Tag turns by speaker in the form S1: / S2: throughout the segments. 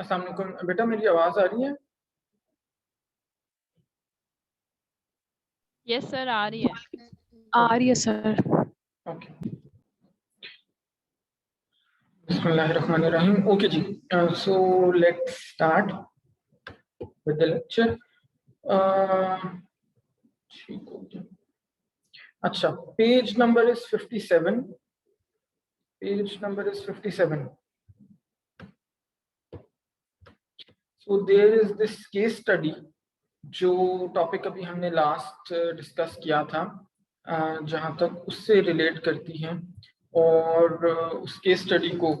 S1: अस्सलाम वालेकुम बेटा, मेरी आवाज आ रही है?
S2: यस सर, आ रही है।
S3: आ रही है सर।
S1: ओके, बिस्मिल्लाहिर्रहमानिर्रहीम। Okay ji, so let's start with the lecture. ठीक हो गया। अच्छा, page number is 57। Page number is 57। So there is this case study, जो टॉपिक अभी हमने लास्ट डिस्कस किया था, जहाँ तक उससे रिलेट करती हैं, और उस केस स्टडी को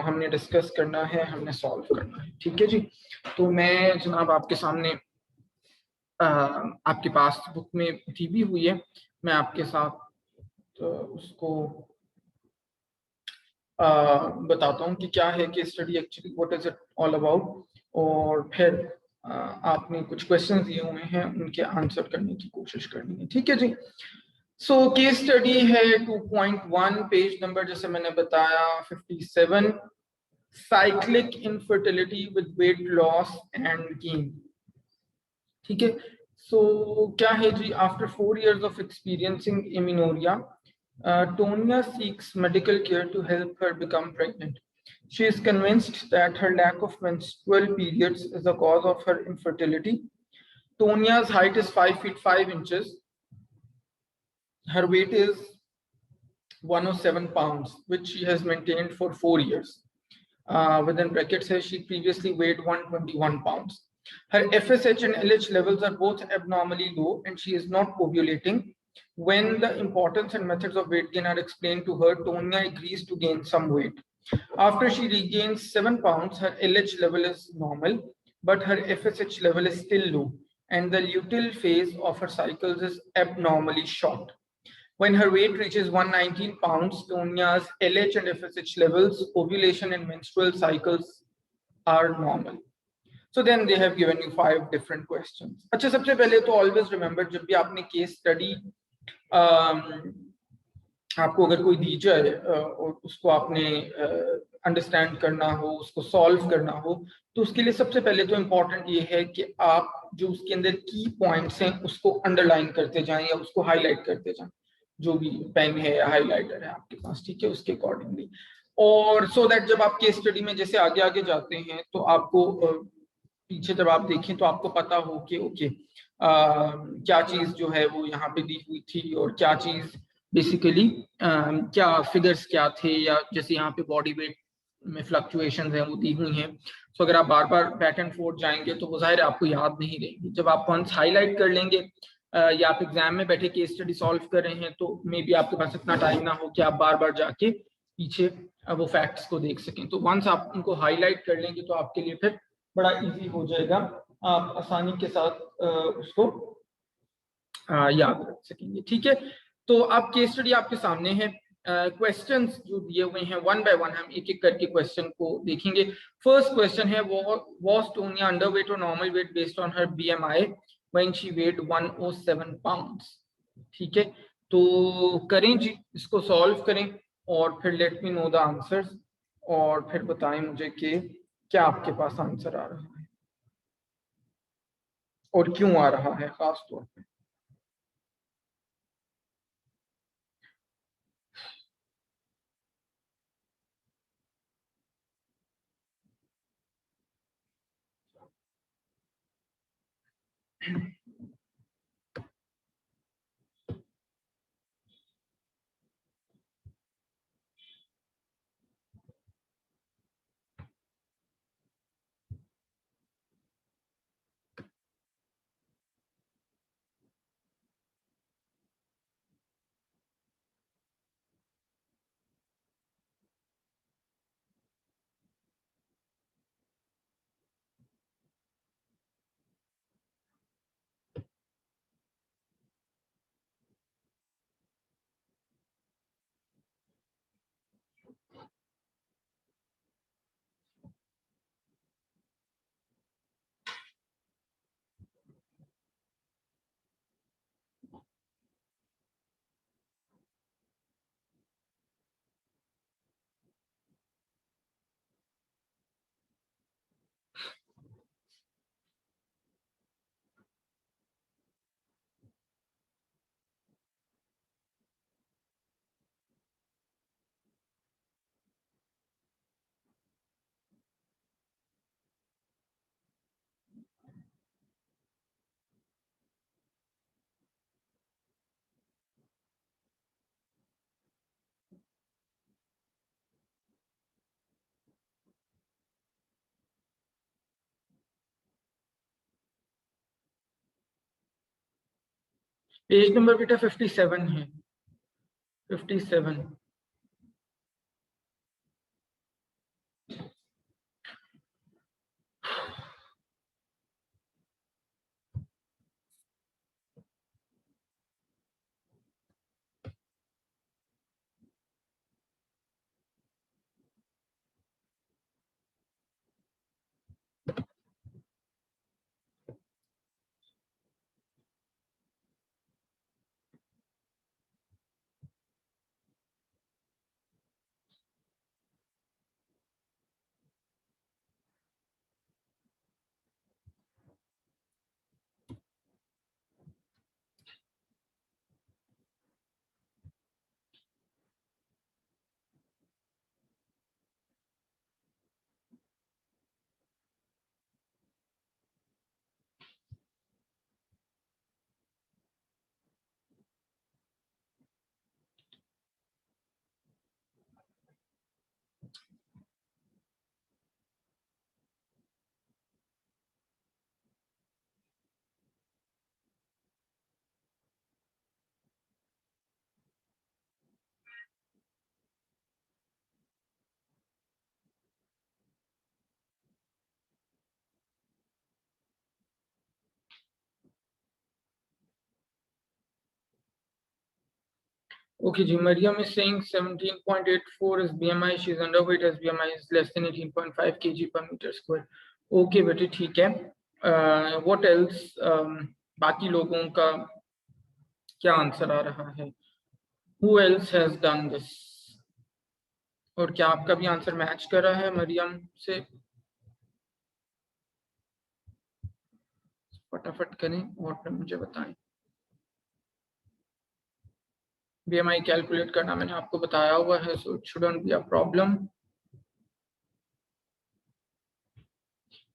S1: हमने डिस्कस करना है, हमने सॉल्व करना है। ठीक है जी। तो मैं जनाब आपके सामने, आपके पास बुक में दी भी हुई है, मैं आपके साथ उसको बताता हूँ कि क्या है case study actually, what is it all about, और फिर आपने कुछ क्वेश्चंस दिए हुए हैं, उनके आंसर करने की कोशिश करनी है। ठीक है जी। सो केस स्टडी है 2.1, पेज नंबर जैसे मैंने बताया 57, cyclic infertility with weight loss and gain. ठीक है। सो क्या है जी, after 4 years of experiencing amenorrhea, Tonya seeks medical care to help her become pregnant. She is convinced that her lack of menstrual periods is the cause of her infertility. Tonya's height is 5 feet 5 inches. Her weight is 107 pounds, which she has maintained for 4 years. Within brackets says she previously weighed 121 pounds. Her FSH and LH levels are both abnormally low, and she is not ovulating. When the importance and methods of weight gain are explained to her, Tonya agrees to gain some weight. After she regains 7 pounds, her LH level is normal, but her FSH level is still low, and the luteal phase of her cycles is abnormally short. When her weight reaches 119 pounds, Tonya's LH and FSH levels, ovulation and menstrual cycles are normal. So then they have given you 5 different questions. अच्छा, सबसे पहले तो always remember, जब भी आपने case study आपको अगर कोई दी जाए और उसको आपने अंडरस्टैंड करना हो, उसको सॉल्व करना हो, तो उसके लिए सबसे पहले तो इम्पोर्टेंट ये है कि आप जो उसके अंदर की पॉइंट्स हैं उसको अंडरलाइन करते जाएं या उसको हाईलाइट करते जाएं, जो भी पेन है या हाईलाइटर है आपके पास, ठीक है, उसके अकॉर्डिंगली। और सो दैट जब आप केस स्टडी में जैसे आगे आगे जाते हैं तो आपको पीछे जब आप देखें तो आपको पता हो कि ओके, क्या चीज जो है वो यहाँ पे दी हुई थी, और क्या चीज बेसिकली क्या फिगर्स क्या थे, या जैसे यहाँ पे बॉडी वेट में फ्लक्चुएशंस हैं वो दी हुई हैं। तो अगर आप बार बार बैक एंड फोर्थ जाएंगे तो वो जाहिर है आपको याद नहीं रहेगी। जब आप पॉइंट्स हाईलाइट कर लेंगे, या आप एग्जाम में बैठे केस स्टडी सॉल्व कर रहे हैं, तो मे बी आपके पास इतना टाइम ना हो कि आप बार बार जाके पीछे वो फैक्ट्स को देख सकें। तो वंस आप उनको हाईलाइट कर लेंगे तो आपके लिए फिर बड़ा इजी हो जाएगा, आप आसानी के साथ उसको याद रख सकेंगे। ठीक है। तो अब केस स्टडी आपके सामने है, क्वेश्चंस जो दिए हुए हैं वन बाय वन हम एक एक करके क्वेश्चन को देखेंगे। फर्स्ट क्वेश्चन है, was Tonya underweight or normal weight based on her BMI when she weighed 107 pounds? ठीक है, तो करें जी, इसको सॉल्व करें और फिर let me know the answers, और फिर बताएं मुझे कि क्या आपके पास आंसर आ रहा है और क्यों आ रहा है खास तौर पे। पेज नंबर बेटा 57 है, 57। Okay, ji, Mariam is saying 17.84 is BMI. She is underweight as BMI is less than 18.5 kg per meter square. Okay, बेटे ठीक है। What else? बाकी लोगों का क्या आंसर आ रहा है? Who else has done this? और क्या आपका भी आंसर मैच कर रहा है मरियम से? फटाफट करें और फिर मुझे बताएं। BMI कैलकुलेट करना मैंने आपको बताया हुआ है, so it shouldn't be a problem।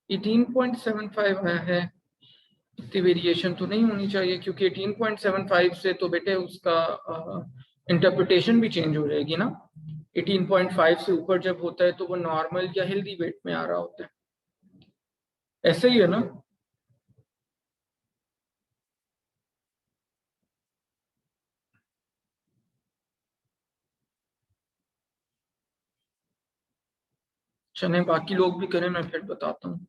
S1: 18.75 आया है, इतनी वेरिएशन तो नहीं होनी चाहिए, क्योंकि 18.75 से तो बेटे उसका इंटरप्रिटेशन भी चेंज हो जाएगी ना। 18.5 से ऊपर जब होता है तो वो नॉर्मल या हेल्दी वेट में आ रहा होता है, ऐसे ही है ना। चले बाकी लोग भी करें, मैं फिर बताता हूँ।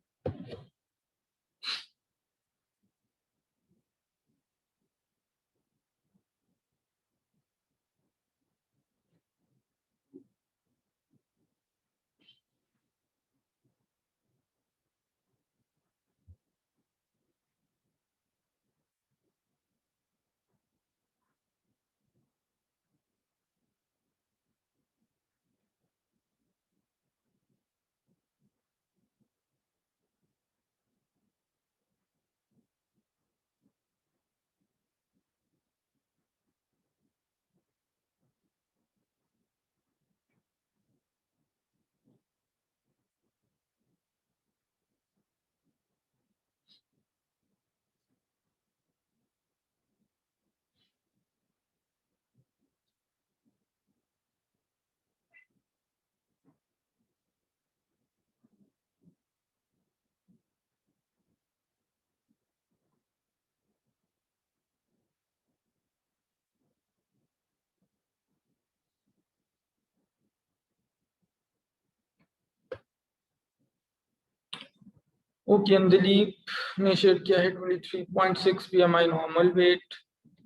S1: ओके, अंजलीप ने शेयर किया है 23.6 BMI normal weight.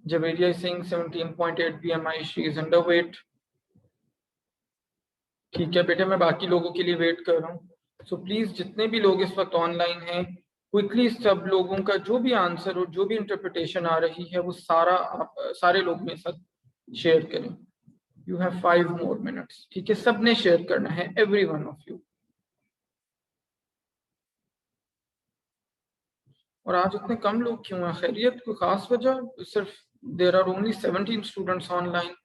S1: Javeria Singh 17.8 BMI, she is under weight. ठीक है बेटे, मैं बाकी लोगों के लिए वेट कर रहा हूँ। सो प्लीज जितने भी लोग इस वक्त ऑनलाइन हैं, क्विकली सब लोगों का जो भी आंसर और जो भी इंटरप्रिटेशन आ रही है वो सारा आप सारे लोग मेरे साथ शेयर करें। You have 5 more minutes। ठीक है, सबने शेयर करना है, एवरी वन ऑफ यू। और आज इतने कम लोग क्यों हैं? खैरियत, कोई खास वजह? सिर्फ there are only 17 students online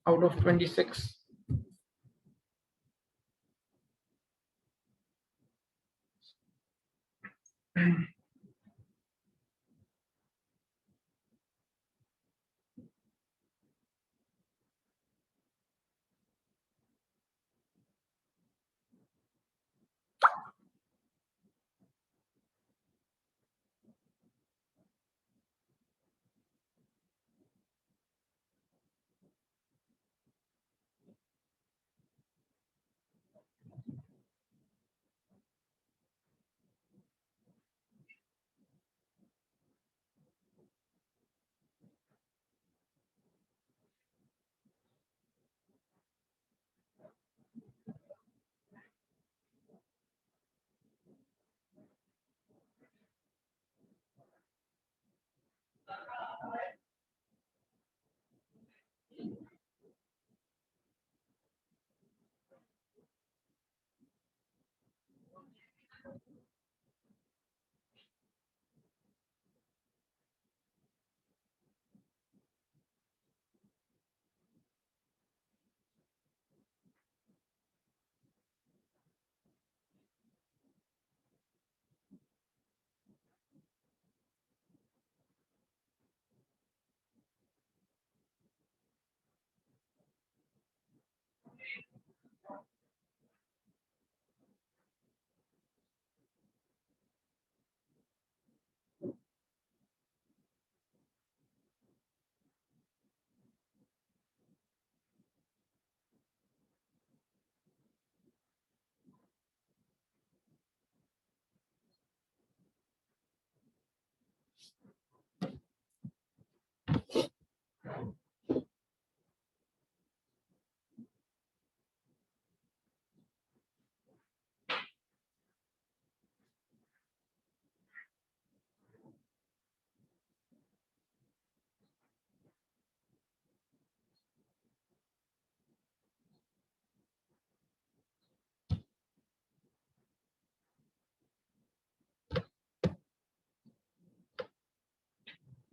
S1: out of 26।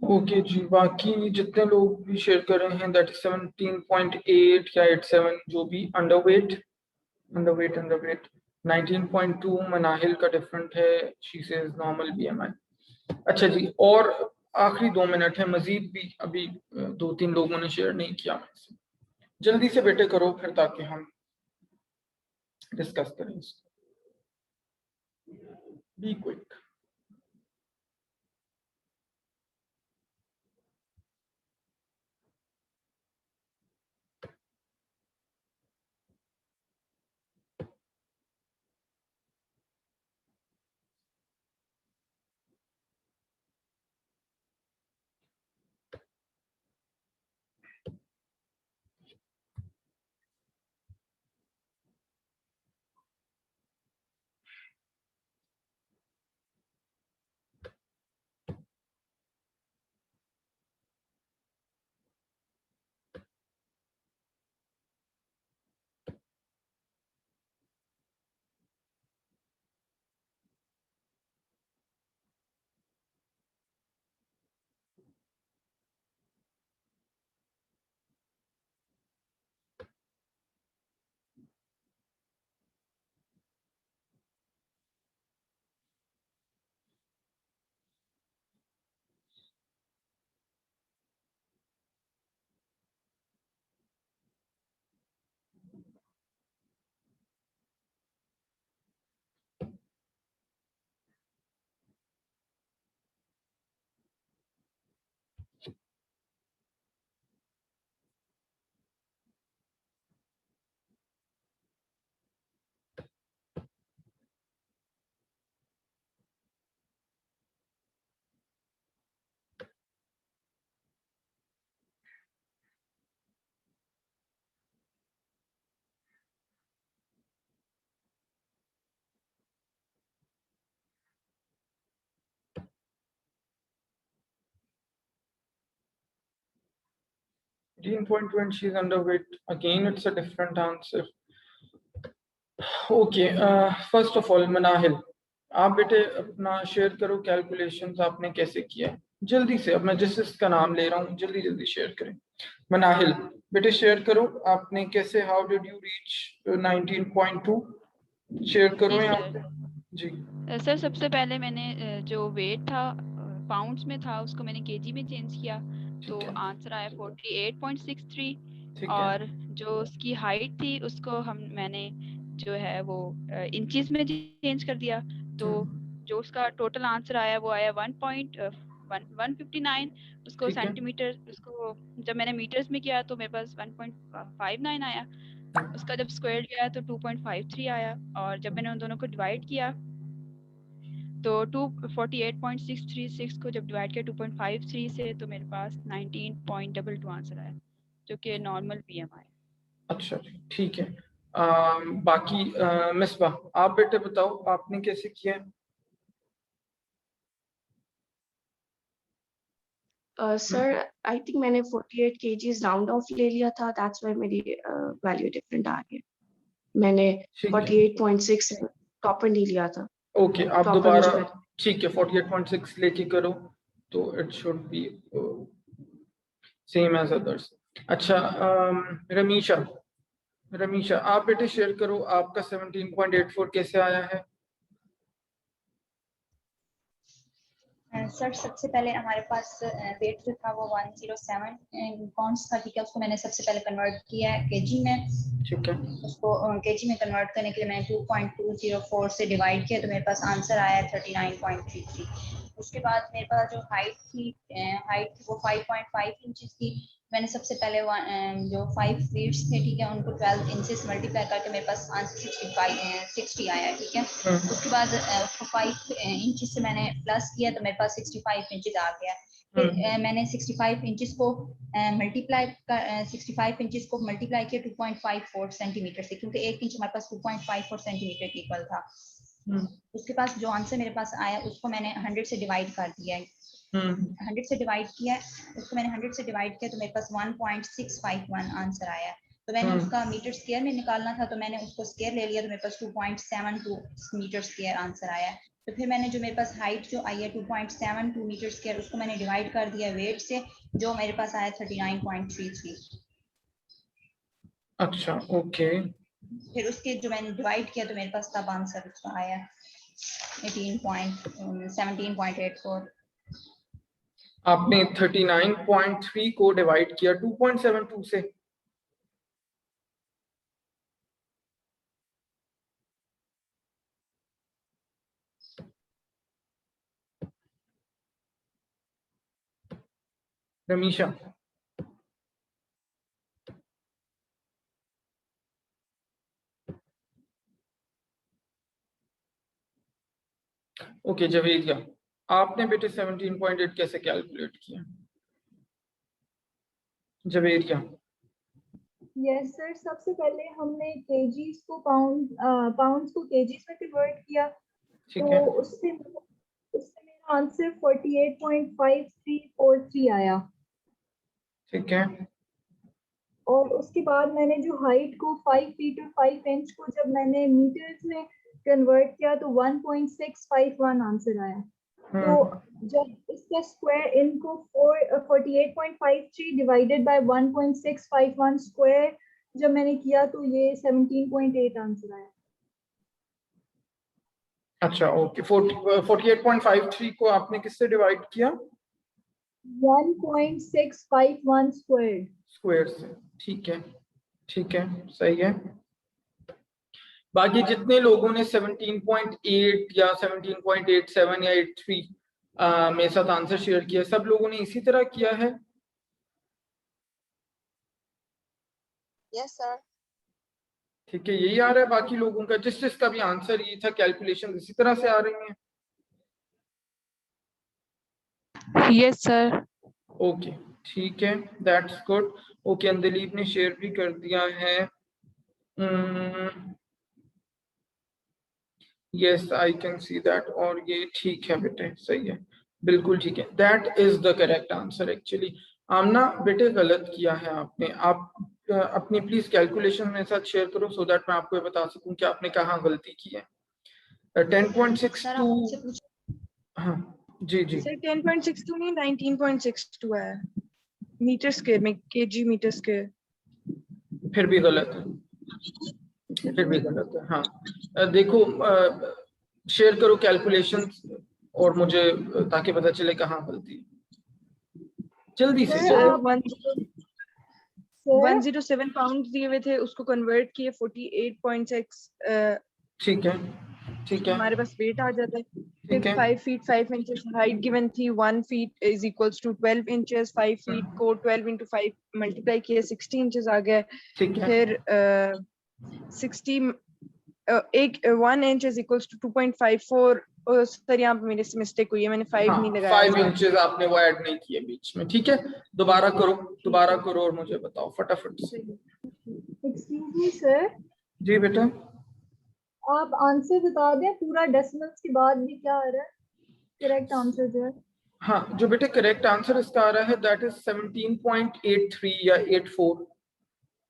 S1: Okay जी, बाकी जितने लोग भी शेयर कर रहे हैं दैट इज 17.8 या 87, जो भी अंडरवेट 19.2 मनाहिल का डिफरेंट है, शी सेज नॉर्मल बीएमआई। अच्छा जी, और आखिरी 2 मिनट है, मजीद भी अभी 2-3 लोगों ने शेयर नहीं किया। जल्दी से बेटे करो फिर, ताकि हम डिस्कस करें इसको। Be quick. She is underweight. Again, it's a different answer. Okay, first of all, Manahil, आप बेटे अपना शेयर करो कैलकुलेशंस आपने कैसे किया है, जल्दी से। अब मैं जिसका नाम ले रहा हूँ जल्दी जल्दी शेयर करें। मनाहिल बेटे शेयर करो, आपने कैसे, how did you reach 19.2, share करो
S2: जी
S1: यहाँ
S2: सर।
S1: पे जी।
S2: सर सबसे पहले मैंने जो वेट था पाउंड्स में था, उसको मैंने केजी में चेंज किया, तो
S1: ठीक है,
S2: आंसर आया 48.63।
S1: ठीक है।
S2: और जो उसकी हाइट थी उसको मैंने जो है वो इंचेस में चेंज कर दिया, तो जो उसका टोटल आंसर आया वो आया 1.159। उसको
S1: ठीक है।
S2: सेंटीमीटर, उसको जब मैंने मीटर्स में किया तो मेरे पास 1.59 आया। उसका जब स्क्वायर किया तो 2.53 आया, और जब मैंने उन दोनों को डिवाइड किया तो 248.636 को जब डिवाइड किया 2.53 से, तो मेरे पास 19.22 आंसर आया, जो कि नॉर्मल बीएमआई।
S1: अच्छा जी, ठीक है। बाकी मिसबा, आप बेटे बताओ आपने कैसे किया है?
S4: सर आई थिंक मैंने 48 kgs राउंड ऑफ ले लिया था, दैट्स व्हाई मेरी वैल्यू डिफरेंट आ गई। मैंने
S1: ठीक है,
S4: 48.6 टॉपर नहीं लिया था।
S1: ओके, आप
S4: टॉपर
S1: दोबारा,
S4: मुझे
S1: ठीक है, 48.6 लेके करो तो it should be same as others. अच्छा, रमीशा, रमीशा आप बेटे शेयर करो, आपका 17.84 कैसे आया है?
S5: सर सबसे पहले हमारे पास वेट जो था वो 107 पाउंड्स था, ठीक है। उसको मैंने सबसे पहले कन्वर्ट किया है केजी में।
S1: ठीक है,
S5: उसको केजी में कन्वर्ट करने के लिए मैंने 2.204 से डिवाइड किया, तो मेरे पास आंसर आया 39.33। उसके बाद मेरे पास जो हाइट थी वो 5.5 इंचेस थी। मैंने सबसे पहले जो 5 फीट्स थे, ठीक है, उनको 12 इंचेस मल्टीप्लाई करके मेरे पास आंसर 60 आया, ठीक है। उसके बाद उसको 5 इंचेस से मैंने प्लस किया तो मेरे पास 65 इंचेस आ गया। फिर मैंने 65 इंचेस को मल्टीप्लाई 65 इंचेस को मल्टीप्लाई किया 2.54 सेंटीमीटर से, क्योंकि 1 इंच हमारे पास 2.54 सेंटीमीटर के इक्वल था। उसके पास जो आंसर मेरे पास आया उसको मैंने 100 से डिवाइड कर दिया है। 100 से डिवाइड किया, उसको मैंने 100 से डिवाइड किया तो मेरे पास 1.651 आंसर आया। तो मैंने उसका मीटर स्क्वायर में निकालना था, तो मैंने उसको स्क्वायर ले लिया तो मेरे पास 2.72 मीटर स्क्वायर आंसर आया। तो फिर मैंने जो मेरे पास हाइट जो आई है 2.72 मीटर स्क्वायर उसको मैंने डिवाइड कर दिया वेट से, जो मेरे पास आया 39.33।
S1: अच्छा ओके,
S5: फिर उसके जो मैंने डिवाइड किया तो मेरे पास तब आंसर उसका आया 17.84।
S1: आपने 39.3 को डिवाइड किया 2.72 से। रमीशा, ओके जवेरिया, आपने बेटे 17.8 कैसे कैलकुलेट किया? जवेरिया,
S6: यस सर, सबसे पहले हमने केजीज को पाउंड्स को केजीज में कन्वर्ट किया,
S1: ठीक
S6: तो
S1: है,
S6: उससे मेरा आंसर 48.5343 आया।
S1: ठीक है,
S6: और उसके बाद मैंने जो हाइट को 5 फीट और 5 इंच को जब मैंने मीटर्स में कन्वर्ट किया तो 1.651 आंसर आया। तो जब इसका स्क्वायर इनको 48.53 डिवाइडेड बाय 1.651 स्क्वायर जब मैंने किया तो ये 17.8 आंसर आया।
S1: अच्छा ओके, 48.53 को आपने किससे डिवाइड किया?
S6: 1.651 स्क्वायर
S1: स्क्वायर से, ठीक है, ठीक है, सही है। बाकी जितने लोगों ने 17.8 या 17.87 या 83 मेरे साथ आंसर शेयर किया, सब लोगों ने इसी तरह किया है?
S7: Yes sir.
S1: ठीक है, यही आ रहा है बाकी लोगों का? जिसका भी आंसर ये था, कैलकुलेशन इसी तरह से आ रही हैं?
S3: Yes sir.
S1: ओके ठीक है, दैट्स गुड। ओके, अंदलीब ने शेयर भी कर दिया है। Yes I can see that, और ये ठीक है बेटे, सही है, बिल्कुल ठीक है, that is the correct answer. Actually Amna बेटे गलत किया है आपने। आप अपनी प्लीज कैलकुलेशन मेरे साथ शेयर करो सो दैट मैं आपको ये बता सकूं कि आपने कहाँ गलती की है। 10.62, हाँ जी जी
S7: सर 10.62 नहीं 19.62 है मीटर स्क्वायर में, केजी मीटर स्क्वायर।
S1: फिर भी गलत है, फिर भी गलत है। हाँ देखो, शेयर करो कैलकुलेशन और मुझे, ताकि पता चले कहाँ गलती है, जल्दी से।
S6: सर, आप-
S7: 107 पाउंड दिए हुए थे, उसको कन्वर्ट किए 48.6।
S1: ठीक है, ठीक है,
S7: हमारे पास वेट आ जाता है। फिर
S1: ठीक है,
S7: 5 फीट 5 इंचेस हाइट गिवन थी, 1 feet is equals to 12 inches. 5 feet को 12 into 5 मल्टीप्लाई किए 60 इंचेस आ गया।
S1: ठीक है,
S7: फिर 1 inch is equals to 2.54। Sir यहाँ पे मेरे से मिस्टेक हुई है, मैंने 5 नहीं
S1: हाँ
S7: लगाया
S1: 5 इंचेस आपने वो ऐड नहीं किए बीच में। ठीक है, दोबारा करो, दोबारा करो और मुझे बताओ फटाफट से।
S6: एक्सक्यूज मी सर,
S1: जी बेटा,
S6: आप आंसर बता दें पूरा डेसिमल्स के बाद भी क्या आ रहा है करेक्ट आंसर जो है।
S1: हाँ जो बेटे करेक्ट आंसर इसका आ रहा है दैट इज 17.83 या 84।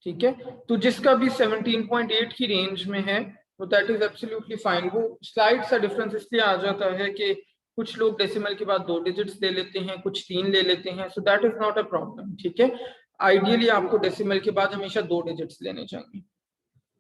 S1: ठीक है, तो जिसका भी 17.8 की रेंज में है तो दैट इज एब्सोल्युटली फाइन। वो स्लाइड सा डिफरेंस इसलिए आ जाता है कि कुछ लोग डेसिमल के बाद 2 डिजिट्स ले लेते हैं, कुछ 3 ले लेते हैं, सो that is not a problem. ठीक है, आइडियली आपको डेसिमल के बाद हमेशा 2 डिजिट्स लेने चाहिए।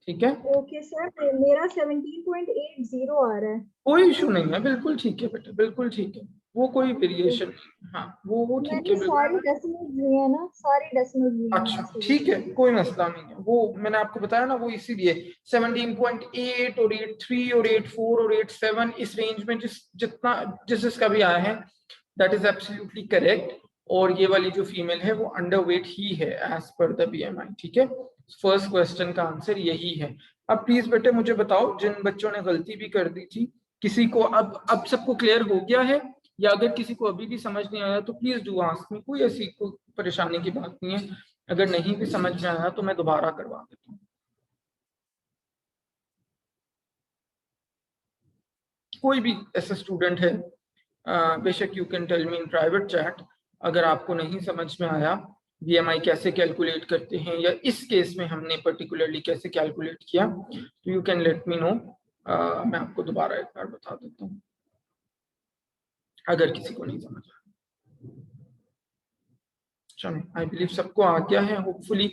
S1: ठीक है,
S6: ओके सर, मेरा 17.80 आ रहा है।
S1: कोई इशू नहीं है, बिल्कुल ठीक है बेटा, बिल्कुल ठीक है, वो कोई वेरिएशन नहीं। हाँ वो ठीक
S6: मैंने
S1: है
S6: सारी
S1: बिल्कुल।
S6: डेसिमल्स लिए हैं ना, सारी डेसिमल्स लिए हैं
S1: अच्छा
S6: मैंने।
S1: ठीक है, कोई मसला नहीं है, वो मैंने आपको बताया ना, वो इसीलिए 17.8 और 83 और 84 और 87 इस रेंज में जिसका भी आया है दैट इज एब्सोल्युटली करेक्ट। और ये वाली जो फीमेल है वो अंडरवेट ही है एज पर द बीएमआई। ठीक है, फर्स्ट क्वेश्चन का आंसर यही है। अब प्लीज बेटे मुझे बताओ, जिन बच्चों ने गलती भी कर दी थी, किसी को अब सबको क्लियर हो गया है, या अगर किसी को अभी भी समझ नहीं आया तो प्लीज डू आस्क मी, कोई ऐसी कोई परेशानी की बात नहीं है। अगर नहीं भी समझ में आया तो मैं दोबारा करवा देता हूँ। कोई भी ऐसा स्टूडेंट है, बेशक you can tell me in private chat, अगर आपको नहीं समझ में आया बीएमआई कैसे कैलकुलेट करते हैं, या इस केस में हमने पर्टिकुलरली कैसे कैलकुलेट किया, तो you can let me know. मैं आपको दोबारा एक बार बता देता हूँ। अगर किसी को नहीं समझ आया। चलो, आई बिलीव सबको आ गया है होपफुली।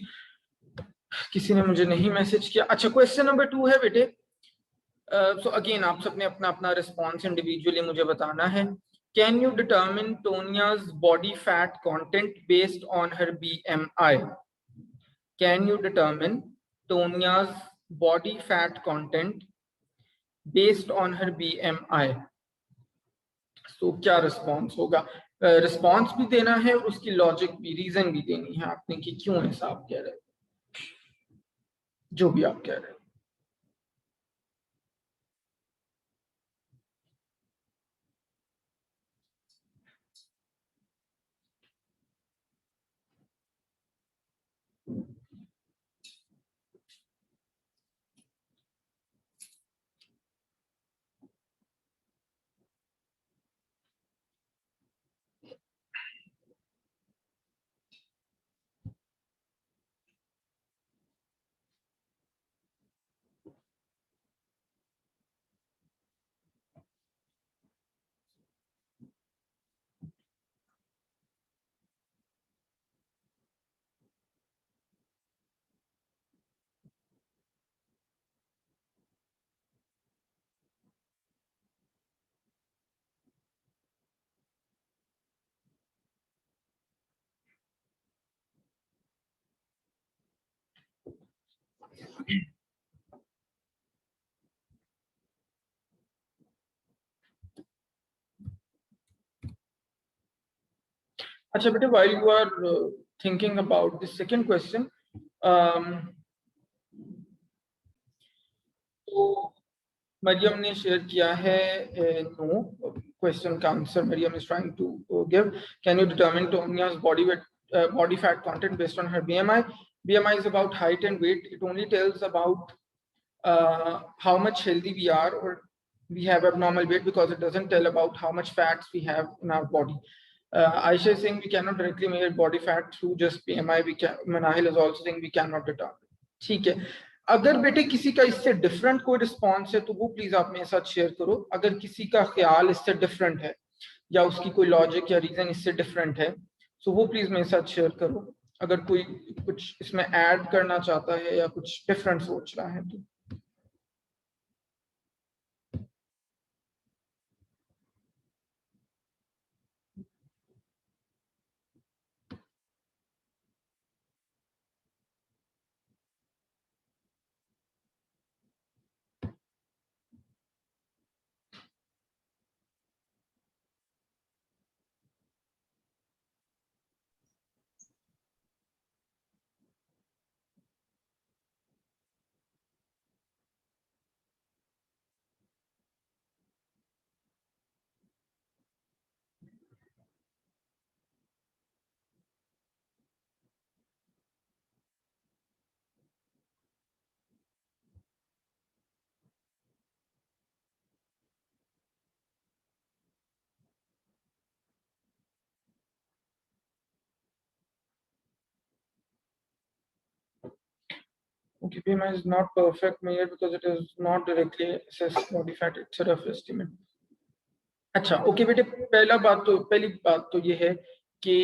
S1: किसी ने मुझे नहीं मैसेज किया। अच्छा, क्वेश्चन नंबर 2 है बेटे। सो अगेन आप सबने अपना अपना रिस्पॉन्स इंडिविजुअली मुझे बताना है। Can you determine Tonia's body fat content based on her BMI? Can you determine Tonia's body fat content based on her BMI? तो क्या रिस्पॉन्स होगा? रिस्पॉन्स भी देना है और उसकी लॉजिक भी, रीजन भी देनी है आपने कि क्यों ऐसा आप कह रहे हो, जो भी आप कह रहे हो। अच्छा बेटे, while you are thinking about the second question, तो मरियम ने शेयर किया है नो क्वेश्चन का answer Maryam is trying to give. Can you determine टोनिया's body fat content based on her BMI? BMI is about height and weight. It only tells about how much healthy we are or we have abnormal weight, because it doesn't tell about how much fats we have in our body. Aisha is saying we cannot directly measure body fat through just BMI. Manahil is also saying we cannot determine. ठीक है, अगर बेटे किसी का इससे different कोई response है तो वो प्लीज आप मेरे साथ शेयर करो। अगर किसी का ख्याल इससे डिफरेंट है या उसकी कोई लॉजिक या रीजन इससे डिफरेंट है तो वो प्लीज मेरे साथ शेयर करो। अगर कोई कुछ इसमें ऐड करना चाहता है या कुछ डिफरेंट सोच रहा है तो। Okay, BMI is not perfect measure because it is not directly assessed body fat, it's a rough estimate. अच्छा ओके बेटे, पहली बात तो ये है कि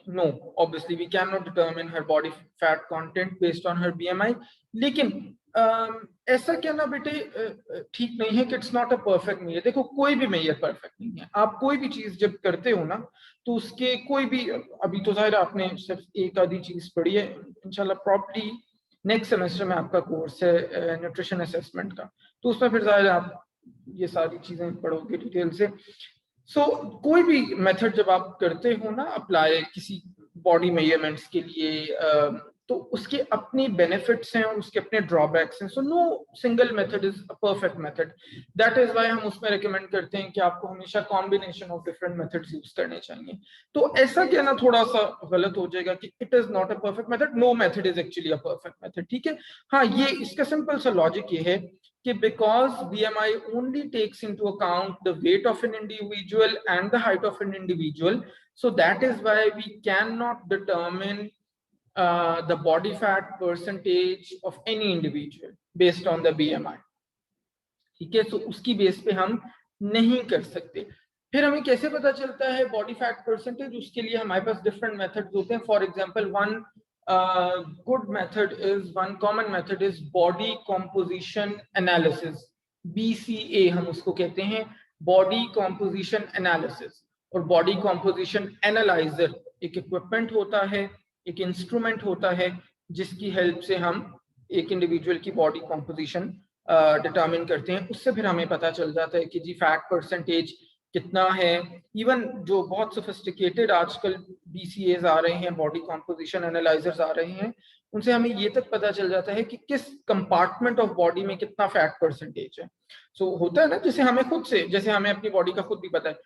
S1: no, obviously we can not determine her body fat content based on her BMI। लेकिन ऐसा कहना बेटे ठीक नहीं है कि it's not a perfect measure. देखो, कोई भी मेजर परफेक्ट नहीं है। आप कोई भी चीज जब करते हो ना तो उसके कोई भी, अभी तो जाहिर आपने सिर्फ एक आधी चीज पढ़ी है, इंशाल्लाह प्रॉपर्ली नेक्स्ट सेमेस्टर में आपका कोर्स है न्यूट्रिशन असेसमेंट का, तो उसमें फिर जाहिर आप ये सारी चीजें पढ़ोगे डिटेल से। सो कोई भी मेथड जब आप करते हो ना अप्लाई किसी बॉडी मेजरमेंट्स के लिए, तो उसके अपने बेनिफिट्स हैं और उसके अपने ड्रॉबैक्स हैं। So no single method is a perfect method. That is why हम उसमें रिकमेंड करते हैं कि आपको हमेशा combination of different methods use करने चाहिए। तो ऐसा कहना थोड़ा सा गलत हो जाएगा कि it is not a perfect method, no method is actually a perfect method. ठीक है, हाँ, ये इसका सिंपल सा लॉजिक ये है कि because BMI only takes into account the weight of an individual and the height of an individual, so that is why we cannot determine the body fat percentage of any individual based on the BMI. ठीक है, so उसकी base पे हम नहीं कर सकते। फिर हमें कैसे पता चलता है बॉडी फैट परसेंटेज? उसके लिए हमारे पास डिफरेंट मेथड्स होते हैं. For example one good method is, one common method is body composition analysis, BCA हम उसको कहते हैं, बॉडी कॉम्पोजिशन एनालिसिस. और बॉडी कॉम्पोजिशन एनालाइजर एक इक्विपमेंट होता है, एक इंस्ट्रूमेंट होता है जिसकी हेल्प से हम एक इंडिविजुअल की बॉडी कॉम्पोजिशन डिटरमिन करते हैं. उससे फिर हमें पता चल जाता है कि जी फैट परसेंटेज कितना है. इवन जो बहुत सोफिस्टिकेटेड आजकल BCAs आ रहे हैं, बॉडी कॉम्पोजिशन एनालाइजर्स आ रहे हैं, उनसे हमें ये तक पता चल जाता है कि किस कंपार्टमेंट ऑफ बॉडी में कितना फैट परसेंटेज है. सो होता है ना, जैसे हमें खुद से, जैसे हमें अपनी बॉडी का खुद भी पता है,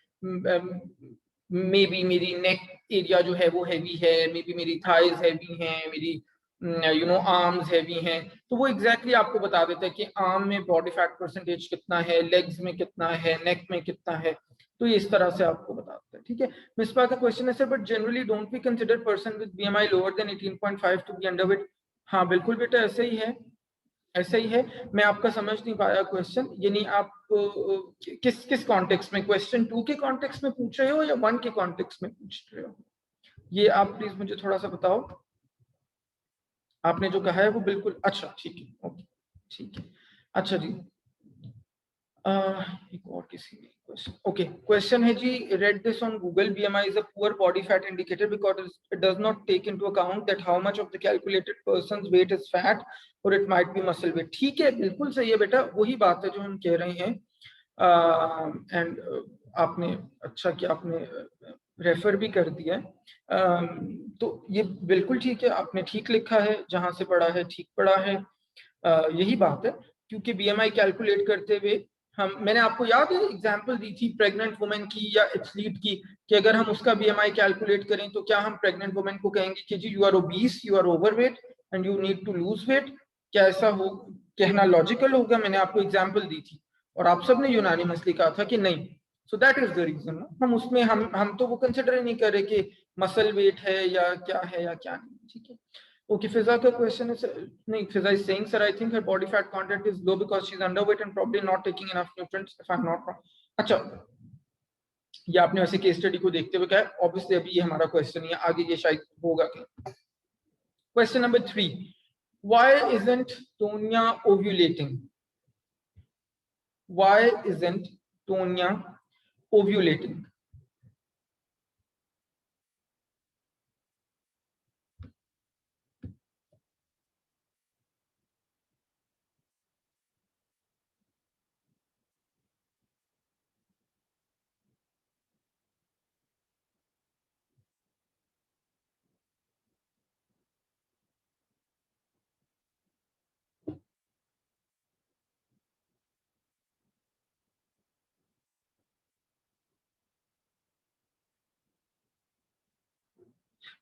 S1: मे बी मेरी नेक एरिया जो है वो हैवी है, मे बी मेरी थाइज हैवी हैं, मेरी आर्म्स हैवी हैं, तो वो एग्जैक्टली आपको बता देता है कि आर्म में बॉडी फैट परसेंटेज कितना है, लेग्स में कितना है, नेक में कितना है. तो ये इस तरह से आपको बताता है. ठीक है. मिसबा का क्वेश्चन है sir, but generally don't we consider person with BMI lower than 18.5 to be underweight. हाँ बिल्कुल बेटा, ऐसे ही है, ऐसा ही है. मैं आपका समझ नहीं पाया क्वेश्चन, यानी आप किस कॉन्टेक्स्ट में, क्वेश्चन 2 के कॉन्टेक्स्ट में पूछ रहे हो या 1 के कॉन्टेक्स्ट में पूछ रहे हो? ये आप प्लीज मुझे थोड़ा सा बताओ. आपने जो कहा है वो बिल्कुल अच्छा, ठीक है, ओके, ठीक है. अच्छा जी, एक और किसी क्वेश्चन. ओके, क्वेश्चन है जी, read this on Google. BMI is a poor body fat indicator because it does not take into account that how much of the calculated person's weight is fat or it might be muscle weight. ठीक है, बिल्कुल सही है बेटा, वही बात है जो हम कह रहे हैं. एंड आपने अच्छा कि आपने रेफर भी कर दिया. तो ये बिल्कुल ठीक है, आपने ठीक लिखा है, जहां से पढ़ा है ठीक पढ़ा है. यही बात है, क्योंकि BMI कैलकुलेट करते हुए मैंने आपको याद है एग्जांपल दी थी प्रेग्नेंट वुमेन की या एथलीट की, कि अगर हम उसका BMI कैलकुलेट करें तो क्या हम प्रेग्नेंट वुमेन को कहेंगे कि जी you are obese, you are overweight and you need to lose weight? क्या ऐसा हो कहना लॉजिकल होगा? मैंने आपको एग्जांपल दी थी और आप सबने यूनानिमसली कहा था कि नहीं. So that is the reason. हम उसमें हम तो वो कंसिडर ही नहीं कर रहे कि मसल वेट है या क्या है या क्या नहीं. ठीक है. Okay, Fiza का question is, no, Fiza is saying, sir, I think her body fat content is low because she's underweight and probably not taking enough nutrients, if I'm not wrong. अच्छा, ये आपने वैसे केस स्टडी को देखते हुए कहा है, ऑब्वियसली अभी ये हमारा क्वेश्चन है, आगे ये शायद होगा. Question number 3, why isn't Tonya ovulating? Why isn't Tonya ovulating?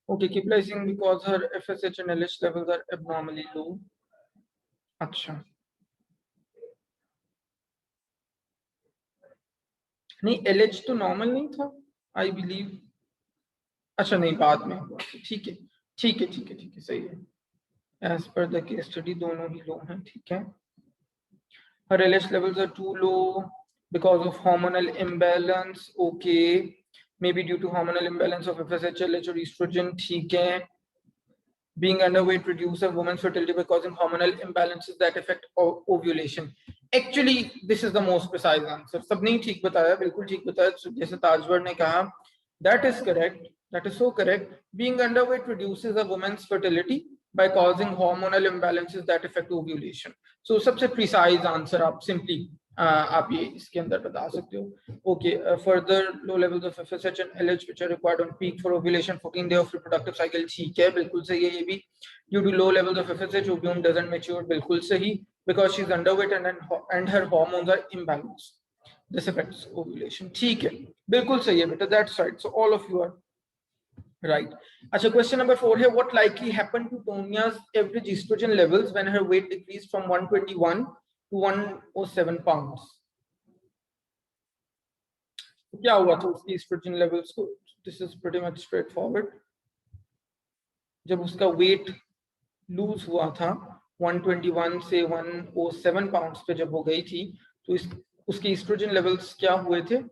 S1: Okay, keep rising because her FSH and LH levels are abnormally low. अच्छा, नहीं LH तो नॉर्मल नहीं था आई बिलीव. अच्छा नहीं, बाद में हुआ. ठीक है, ठीक है, ठीक है, ठीक है, सही है. As per the case study दोनों ही लो हैं. ठीक है. Her LH levels are too low because of hormonal imbalance. Okay, maybe due to hormonal imbalance of FSH, LH or estrogen. ठीक है. Being underweight reduces a woman's fertility by causing hormonal imbalances that affect ovulation. Actually, this is the most precise answer. सबने ठीक बताया, बिल्कुल ठीक बताया. जैसे ताजवर ने कहा, that is correct. That is so correct. Being underweight reduces a woman's fertility by causing hormonal imbalances that affect ovulation. So सबसे precise answer आप simply आप ये इसके अंदर बता सकते हो. Okay, further low levels of FSH and LH which are required on peak for ovulation 14 day of reproductive cycle. ठीक है, बिल्कुल सही है ये भी. Due to low levels of FSH, ovum doesn't mature. बिल्कुल सही, because she's underweight and her hormones are imbalanced. This affects ovulation. ठीक है, बिल्कुल सही है बेटा. That's right. So all of you are right. अच्छा, question number 4 here. What likely happened to Tonya's average estrogen levels when her weight decreased from 121 to 107 pounds? क्या हुआ था उसकी estrogen levels को? This is pretty much straightforward. जब उसका weight lose हुआ था 121 से 107 pounds पे जब हो गई थी, तो उसके estrogen levels क्या हुए थे?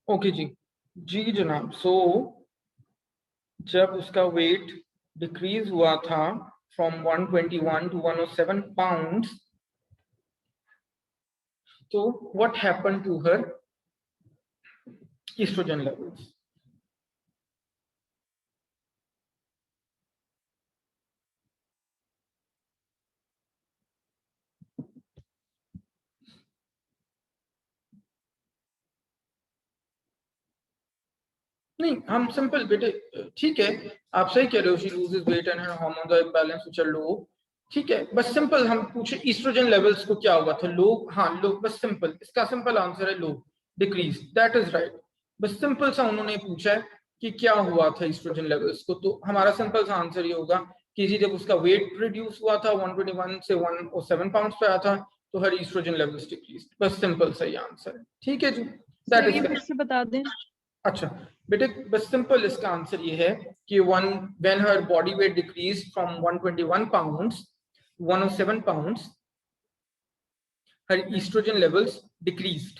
S1: ओके जी, जी जनाब। सो जब उसका वेट डिक्रीज हुआ था from 121 to 107 pounds, so what happened to her estrogen levels? नहीं, हम सिंपल बेटे, ठीक है आप सही कह रहे हो, she loses weight and her hormones are imbalance which are low, ठीक है, बस सिंपल हम पूछे ईस्ट्रोजन लेवल्स को क्या हुआ था, लो, हाँ लो, बस सिंपल, इसका सिंपल आंसर है लो, डिक्रीज, दैट इज राइट। बस सिंपल सा उन्होंने पूछा है कि क्या हुआ था ईस्ट्रोजन लेवल्स को, तो हमारा सिंपल सा आंसर ये होगा कि जी जब उसका वेट रिड्यूस हुआ था 121 से 107 पाउंड्स पे आया था तो हर ईस्ट्रोजन लेवल्स डिक्रीज, बस सिंपल सा ये आंसर है, ठीक है जी, दैट
S7: सर ये
S1: इज।
S7: फिर से बता दें।
S1: अच्छा बेटे, बस सिंपल इसका आंसर ये है कि when her body weight decreased from 121 pounds to 107 pounds, her estrogen levels decreased.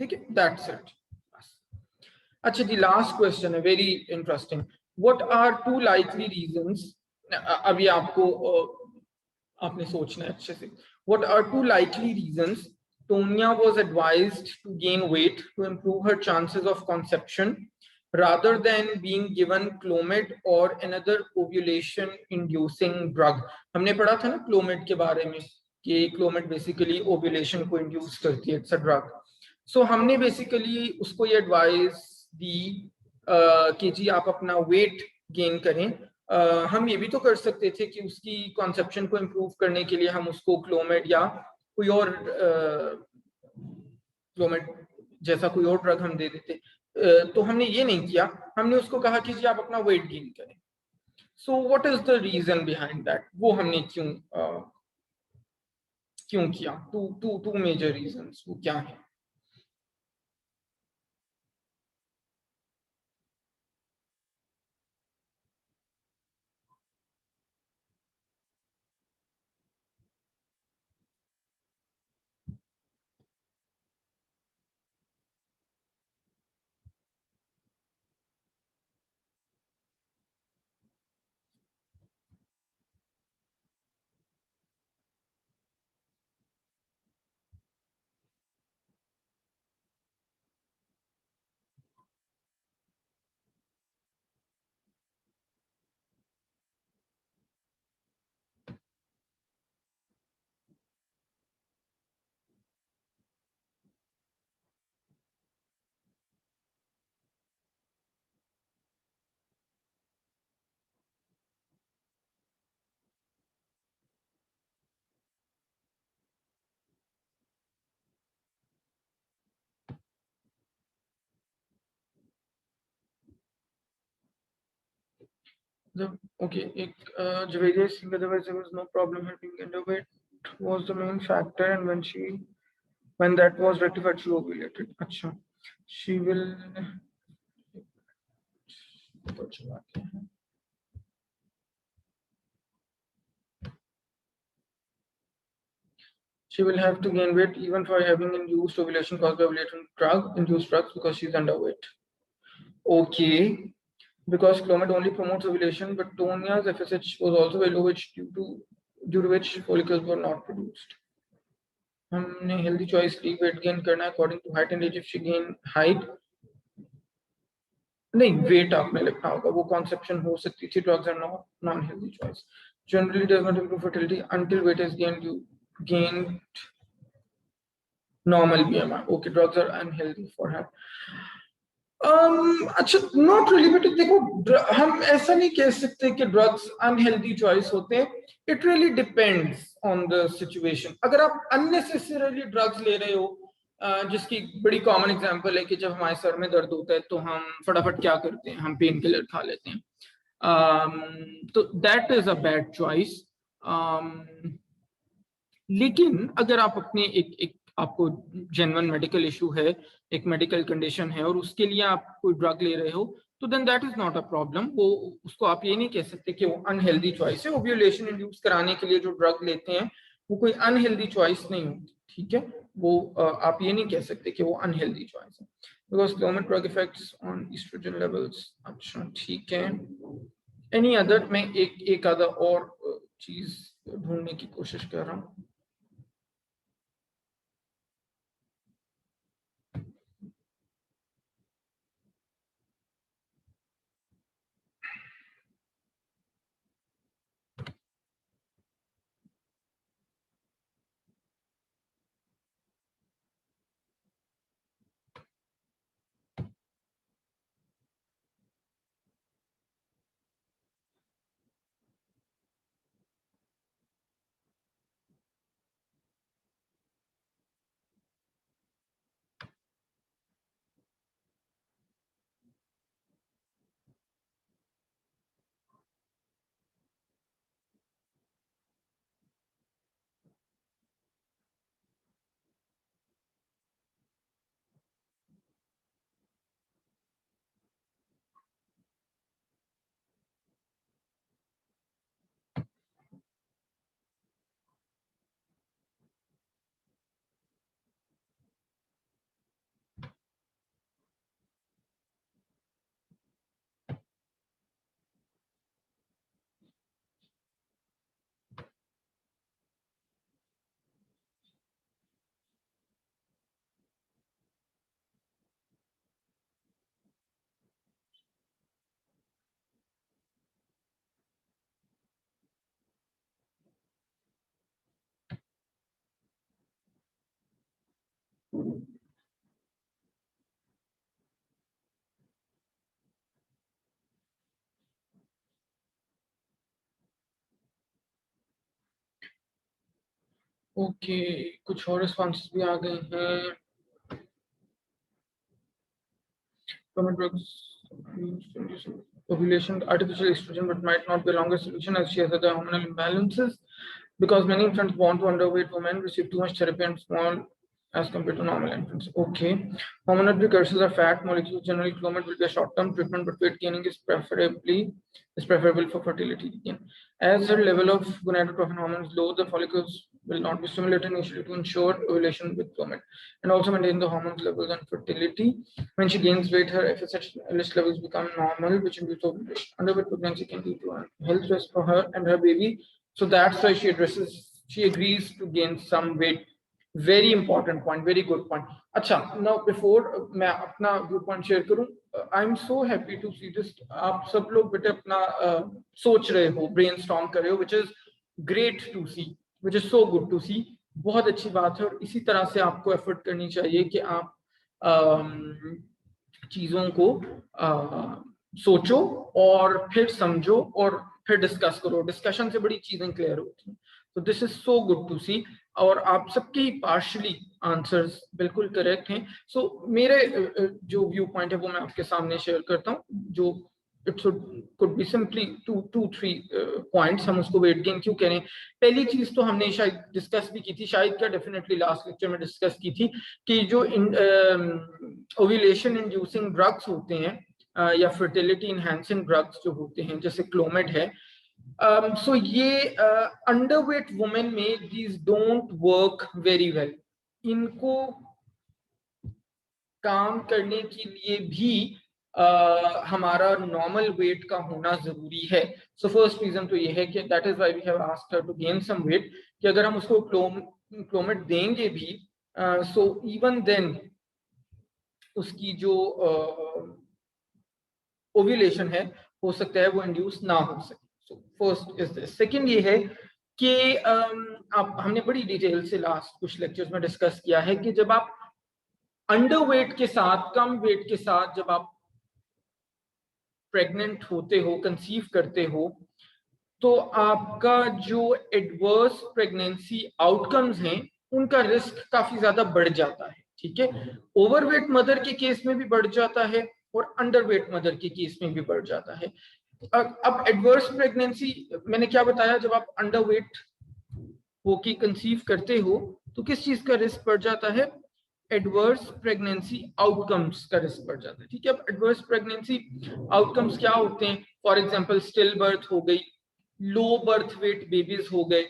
S1: ठीक है, that's it. अच्छा जी, लास्ट क्वेश्चन है, very interesting. What are two likely reasons, अभी आपको आपने सोचना है अच्छे से, what are two likely reasons Tonya was advised to gain weight to improve her chances of conception rather than being given Clomid or another ovulation inducing drug? हमने पढ़ा था ना Clomid के बारे में कि Clomid basically ovulation को induce करती है, it's a drug. So हमने basically उसको ये advice दी कि जी आप अपना weight gain करें। हम ये भी तो कर सकते थे कि उसकी conception को improve करने के लिए हम उसको Clomid या कोई और क्लोमेट जैसा कोई और ड्रग हम दे देते, तो हमने ये नहीं किया, हमने उसको कहा कि जी आप अपना वेट गेन करें। So what is the reason behind that, वो हमने क्यों किया? टू मेजर रीजंस, वो क्या है? Okay, Javed Singh, otherwise there was no problem her being underweight was the main factor, and when that was rectified, she ovulated. Acha, she will. She will have to gain weight even for having induced ovulation caused by induced drugs because she's underweight. Okay, because Clomid only promotes ovulation, but Tonya's FSH was also very low, which due to which follicles were not produced. हमने healthy choice ली, weight gain करना according to height and age. If she gain height, नहीं weight आपने लिखना होगा, वो conception हो सकती थी. Drugs are not non-healthy choice. Generally does not improve fertility until weight is gained normal BMI. Okay, drugs are unhealthy for her. अच्छा, not really, but देखो हम ऐसा नहीं कह सकते कि ड्रग्स अनहेल्दी चॉइस होते हैं, it really depends on the situation. अगर आप अननेसेसरली ड्रग्स ले रहे हो, जिसकी बड़ी कॉमन एग्जांपल है कि जब हमारे सर में दर्द होता है तो हम फटाफट क्या करते हैं, हम पेन किलर खा लेते हैं, तो that is a bad choice. लेकिन अगर आप अपने एक आपको जेन्युइन मेडिकल इशू है, एक मेडिकल कंडीशन है और उसके लिए आप कोई ड्रग ले रहे हो, तो then that is not a problem. वो उसको आप ये नहीं कह सकते कि वो अनहेल्दी चॉइस है। ओव्यूलेशन इंड्यूस कराने के लिए जो ड्रग लेते हैं वो कोई अनहेल्दी चॉइस नहीं होती, ठीक है, वो आप ये नहीं कह सकते कि वो अनहेल्दी चॉइस है, because Clomid drug effects on oestrogen levels. अच्छा ठीक है, एनी अदर? मैं एक आधा और चीज ढूंढने की कोशिश कर रहा हूँ। ओके, कुछ और रिस्पॉन्सेस भी आ गए हैं। Common drugs ovulation, artificial estrogen, but might not be a longer solution as she has other hormonal imbalances, because many infants born to underweight women receive too much therapy and small as compared to normal infants. Okay, hormonal precursors are fat molecules. Generally, Clomid will be a short-term treatment, but weight gaining is preferable for fertility gain. As her level of gonadotropin hormone is low, the follicles will not be stimulated initially to ensure ovulation with Clomid, and also maintain the hormones levels and fertility. When she gains weight, her FSH levels become normal, which induces ovulation. Underweight pregnancy can lead to a health risk for her and her baby. So that's why she agrees to gain some weight. Very important point, very good point. अच्छा, now before मैं अपना view point share करूं, I am so happy to see this. आप सब लोग बेटे अपना सोच रहे हो, ब्रेनस्टॉर्म कर रहे हो, which is great to see, which is so good to see। बहुत अच्छी बात है, और इसी तरह से आपको एफर्ट करनी चाहिए कि आप चीजों को सोचो और फिर समझो और फिर डिस्कस करो। डिस्कशन से बड़ी चीजें क्लियर होती हैं। तो this is so good to see, और आप सबके पार्शली आंसर्स बिल्कुल करेक्ट हैं। सो मेरे जो व्यू पॉइंट है वो मैं आपके सामने शेयर करता हूँ, जो it could be simply 2-3 points. हम उसको वेट गेन क्यों करें? पहली चीज तो हमने शायद डिस्कस भी की थी, शायद क्या डेफिनेटली लास्ट लेक्चर में डिस्कस की थी, कि जो ओव्यूलेशन इंड्यूसिंग ड्रग्स होते हैं या फर्टिलिटी इनहैंसिंग ड्रग्स जो होते हैं, जैसे क्लोमेड है, सो ये अंडरवेट वुमेन में these don't work very well. इनको काम करने के लिए भी हमारा नॉर्मल वेट का होना जरूरी है। सो फर्स्ट रीजन तो ये है कि that is why we have asked her to gain some weight, कि अगर हम उसको क्लोमेड देंगे भी, सो इवन देन उसकी जो ओव्यूलेशन है हो सकता है वो इंड्यूस ना हो सके। So first is this. Second ये है कि आप हमने बड़ी डिटेल से लास्ट कुछ लेक्चर्स में डिस्कस किया है कि जब आप अंडरवेट के साथ, कम वेट के साथ जब आप प्रेग्नेंट होते हो, कंसीव करते हो, तो आपका जो एडवर्स प्रेगनेंसी आउटकम्स हैं उनका रिस्क काफी ज्यादा बढ़ जाता है। ठीक है, ओवरवेट मदर के केस में भी बढ़ जाता है और अंडरवेट मदर के केस में भी बढ़ जाता है। अब एडवर्स प्रेगनेंसी मैंने क्या बताया, जब आप अंडरवेट होके कंसीव करते हो तो किस चीज का रिस्क बढ़ जाता है? एडवर्स प्रेगनेंसी आउटकम्स का रिस्क बढ़ जाता है। ठीक है, अब एडवर्स प्रेगनेंसी आउटकम्स क्या होते हैं? फॉर एग्जांपल स्टिल बर्थ हो गई, लो बर्थ वेट बेबीज हो गए,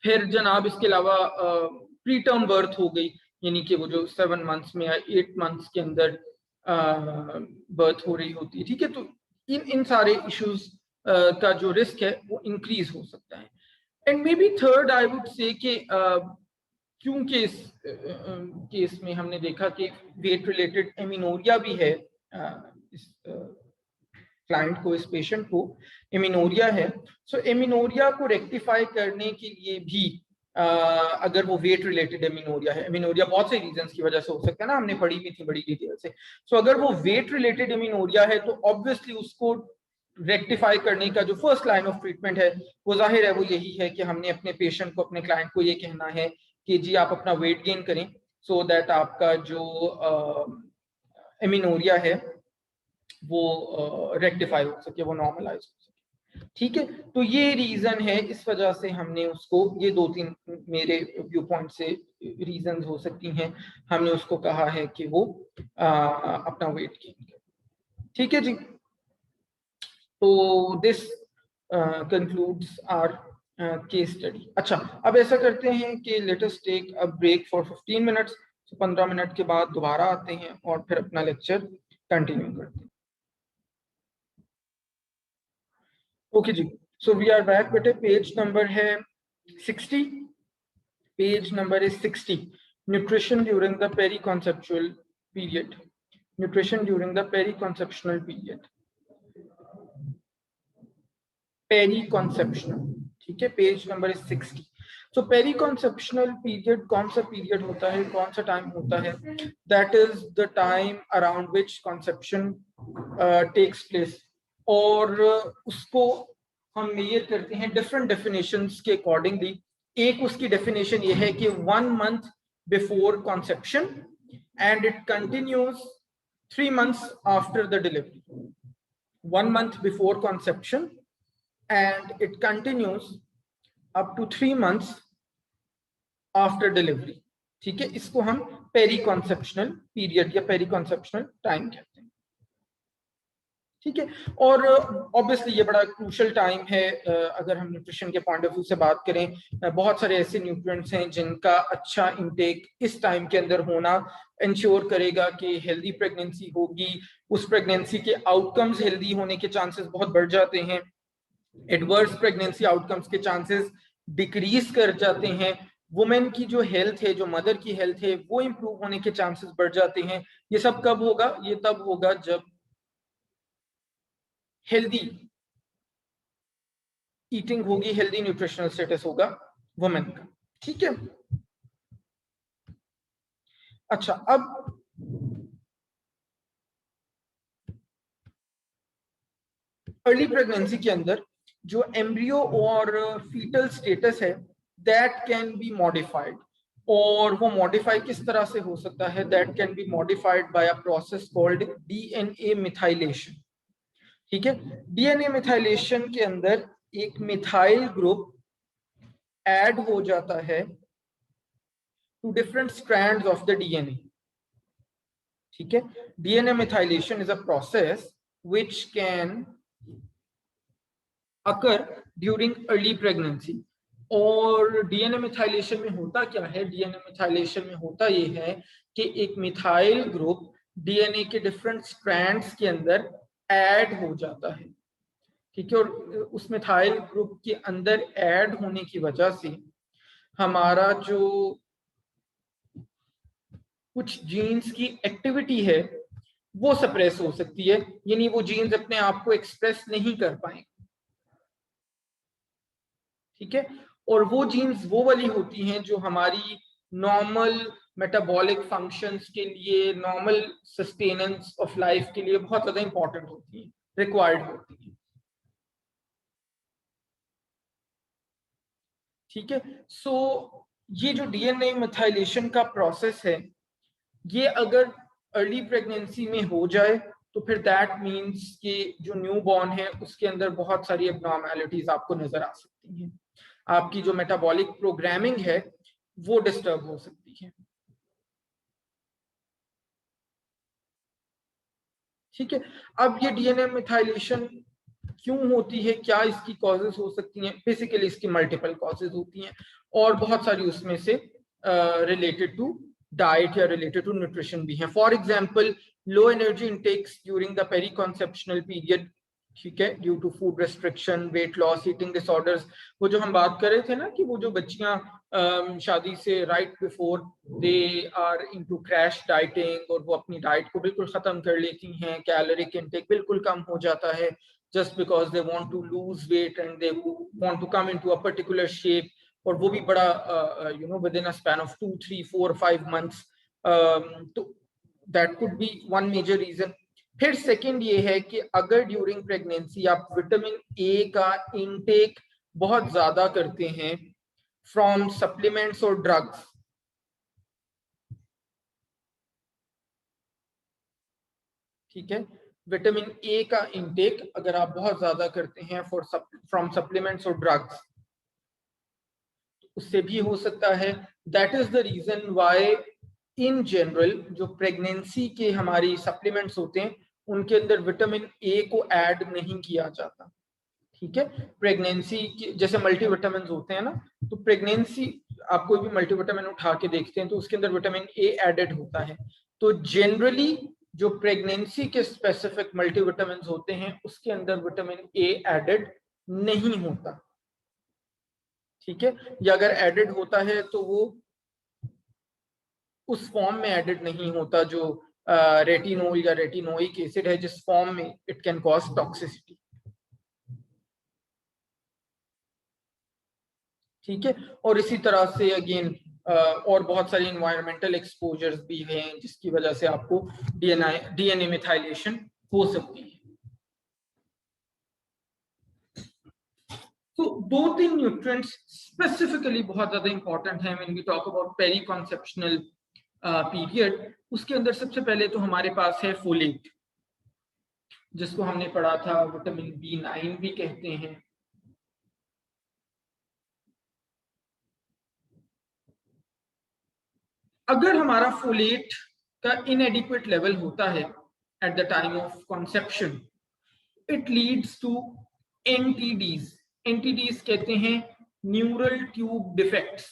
S1: फिर जनाब इसके अलावा प्री टर्म बर्थ हो गई, यानी कि वो जो 7 मंथ्स में या 8 मंथ्स के अंदर बर्थ हो रही होती है, ठीक है। तो इन सारे इश्यूज का जो रिस्क है वो इंक्रीज हो सकता है। And may be third I would say कि क्योंकि इस केस में हमने देखा कि वेट रिलेटेड एमिनोरिया भी है, इस क्लाइंट को, इस पेशेंट को एमिनोरिया है। सो एमिनोरिया को रेक्टिफाई करने के लिए भी अगर वो वेट रिलेटेड एमिनोरिया है, एमिनोरिया बहुत से रीजंस की वजह से हो सकता है ना, हमने पढ़ी भी थी बड़ी डिटेल से। सो अगर वो वेट रिलेटेड एमिनोरिया है तो ऑब्वियसली उसको रेक्टिफाई करने का जो फर्स्ट लाइन ऑफ ट्रीटमेंट है वो जाहिर है वो यही है कि हमने अपने पेशेंट को, अपने क्लाइंट को ये कहना है कि जी आप अपना वेट गेन करें, सो दैट आपका जो एमिनोरिया है वो रेक्टिफाई हो सके, वो नॉर्मलाइज हो सके, ठीक है। तो ये रीजन है, इस वजह से हमने उसको, ये 2-3 मेरे व्यू पॉइंट से रीजन हो सकती हैं, हमने उसको कहा है कि वो अपना वेट गेन करे, ठीक है जी। तो this concludes our case study. अच्छा, अब ऐसा करते हैं कि let us take a break for 15 minutes. 15 minute के बाद दोबारा आते हैं और फिर अपना लेक्चर कंटिन्यू करते हैं। Okay ji, so we are back बेटे। पेज नंबर है 60, page number is 60। Nutrition during the peri conceptual period, nutrition during the peri conceptional period, peri conceptional, ठीक है। Page number is 60। तो पेरी कॉन्सेप्शनल पीरियड कौन सा period होता है, कौन सा टाइम होता है? That is the time around which conception takes place, और उसको हम मेजर करते हैं डिफरेंट डेफिनेशंस के अकॉर्डिंगली। एक उसकी डेफिनेशन ये है कि 1 month before conception and it continues 3 months after the delivery. 1 month before conception and it continues up to 3 months after delivery, ठीक है। इसको हम पेरी कॉन्सेप्शनल पीरियड या पेरी कॉन्सेप्शनल टाइम कहते हैं, ठीक है। और ऑब्वियसली ये बड़ा क्रूशल टाइम है। अगर हम न्यूट्रिशन के पॉइंट ऑफ व्यू से बात करें, बहुत सारे ऐसे न्यूट्रिएंट्स हैं जिनका अच्छा इंटेक इस टाइम के अंदर होना इंश्योर करेगा कि हेल्दी प्रेगनेंसी होगी, उस प्रेगनेंसी के आउटकम्स हेल्दी होने के चांसेस बहुत बढ़ जाते हैं, एडवर्स प्रेगनेंसी आउटकम्स के चांसेस डिक्रीज कर जाते हैं, वुमेन की जो हेल्थ है, जो मदर की हेल्थ है, वो इंप्रूव होने के चांसेस बढ़ जाते हैं। ये सब कब होगा? ये तब होगा जब हेल्दी ईटिंग होगी, हेल्दी न्यूट्रिशनल स्टेटस होगा वुमेन का, ठीक है। अच्छा, अब अर्ली प्रेगनेंसी के अंदर जो एम्ब्रियो और फीटल स्टेटस है दैट कैन बी मॉडिफाइड, और वो मॉडिफाई किस तरह से हो सकता है? That can be modified by a process called DNA methylation, ठीक है। डीएनए मिथाइलेशन के अंदर एक मिथाइल ग्रुप ऐड हो जाता है to different strands of the DNA, ठीक है। DNA methylation is a process which can occur during early pregnancy. और डीएनए मिथाइलेशन में होता क्या है? डीएनए मिथाइलेशन में होता ये है कि एक मिथाइल ग्रुप डीएनए के डिफरेंट स्ट्रैंड्स के अंदर ऐड हो जाता है, ठीक है। और उस मिथाइल ग्रुप के अंदर ऐड होने की वजह से हमारा जो कुछ जीन्स की एक्टिविटी है वो सप्रेस हो सकती है, यानी वो जीन्स अपने आप को एक्सप्रेस नहीं कर पाएंगे, ठीक है। और वो जीन्स वो वाली होती हैं जो हमारी नॉर्मल मेटाबॉलिक फंक्शंस के लिए, नॉर्मल सस्टेनेंस ऑफ लाइफ के लिए बहुत ज्यादा इंपॉर्टेंट होती हैं, रिक्वायर्ड होती हैं, ठीक है। सो ये जो डीएनए मिथाइलेशन का प्रोसेस है, ये अगर अर्ली प्रेगनेंसी में हो जाए तो फिर दैट मीन्स कि जो न्यू बॉर्न है उसके अंदर बहुत सारी एबनॉर्मैलिटीज आपको नजर आ सकती हैं, आपकी जो मेटाबॉलिक प्रोग्रामिंग है वो डिस्टर्ब हो सकती है, ठीक है। अब ये डीएनए मिथाइलेशन क्यों होती है, क्या इसकी कॉजेज हो सकती हैं? बेसिकली इसकी मल्टीपल कॉजेज होती हैं और बहुत सारी उसमें से रिलेटेड टू डाइट या रिलेटेड टू न्यूट्रिशन भी हैं. For example low energy intakes during the peri conceptional period, ठीक है, due to food restriction, weight loss, eating disorders. वो जो हम बात कर रहे थे ना कि वो जो बच्चियां शादी से right before they are into crash dieting और वो अपनी डाइट को बिल्कुल खत्म कर लेती हैं, कैलोरिक इंटेक बिल्कुल कम हो जाता है just because they want to lose weight and they want to come into a particular shape, और वो भी बड़ा within a span of 2, 3, 4, 5 months. तो that could be one major reason. फिर सेकंड ये है कि अगर ड्यूरिंग प्रेगनेंसी आप विटामिन ए का इनटेक बहुत ज्यादा करते हैं फ्रॉम सप्लीमेंट्स और ड्रग्स, ठीक है, विटामिन ए का इंटेक अगर आप बहुत ज्यादा करते हैं फ्रॉम सप्लीमेंट्स और ड्रग्स, उससे भी हो सकता है. That is the reason why in general जो प्रेगनेंसी के हमारी सप्लीमेंट्स होते हैं उनके अंदर विटामिन ए को ऐड नहीं किया जाता, ठीक है. प्रेगनेंसी की जैसे मल्टीविटामिन होते हैं ना, तो प्रेगनेंसी आप कोई भी मल्टीविटामिन उठा के देखते हैं तो उसके अंदर विटामिन ए एडेड होता है. तो जनरली जो प्रेगनेंसी के स्पेसिफिक मल्टीविटामिन होते हैं उसके अंदर विटामिन ए एडेड नहीं होता, ठीक है. या अगर एडेड होता है तो वो उस फॉर्म में एडेड नहीं होता जो रेटिनोल या रेटिनोइक एसिड है, जिस फॉर्म में इट कैन कॉज टॉक्सिसिटी, ठीक है. और इसी तरह से अगेन और बहुत सारी एनवायरमेंटल एक्सपोजर्स भी हैं जिसकी वजह से आपको डीएनए मिथाइलेशन हो सकती है. तो 2-3 न्यूट्रिएंट्स स्पेसिफिकली बहुत ज्यादा इंपॉर्टेंट हैं when we talk about peri conceptional period. उसके अंदर सबसे पहले तो हमारे पास है फोलेट, जिसको हमने पढ़ा था विटामिन B9 भी कहते हैं. अगर हमारा फोलेट का इनएडिक्वेट लेवल होता है at the time of conception, it leads to NTDs. NTDs कहते हैं neural tube defects.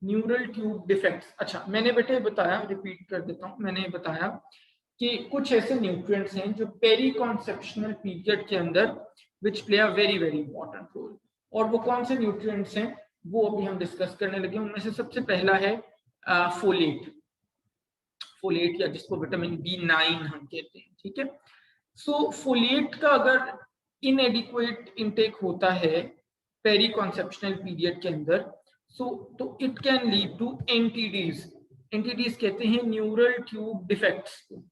S1: Neural tube defects. अच्छा, मैंने बेटे बताया, रिपीट कर देता हूं, मैंने बताया कि कुछ ऐसे न्यूट्रिएंट्स हैं जो पेरी कॉन्सेप्शनल पीरियड के अंदर which play a very very important role. और वो कौन से न्यूट्रिएंट्स हैं वो अभी हम डिस्कस करने लगे. उनमें से सबसे पहला है फोलेट. फोलेट या जिसको विटामिन B9 हम कहते हैं, ठीक है. सो फोलेट का अगर इनएडिक्वेट इंटेक होता है पेरी कॉन्सेप्शनल पीरियड के अंदर, तो it can lead to NTDs. NTDs कहते हैं न्यूरल ट्यूब डिफेक्ट्स को,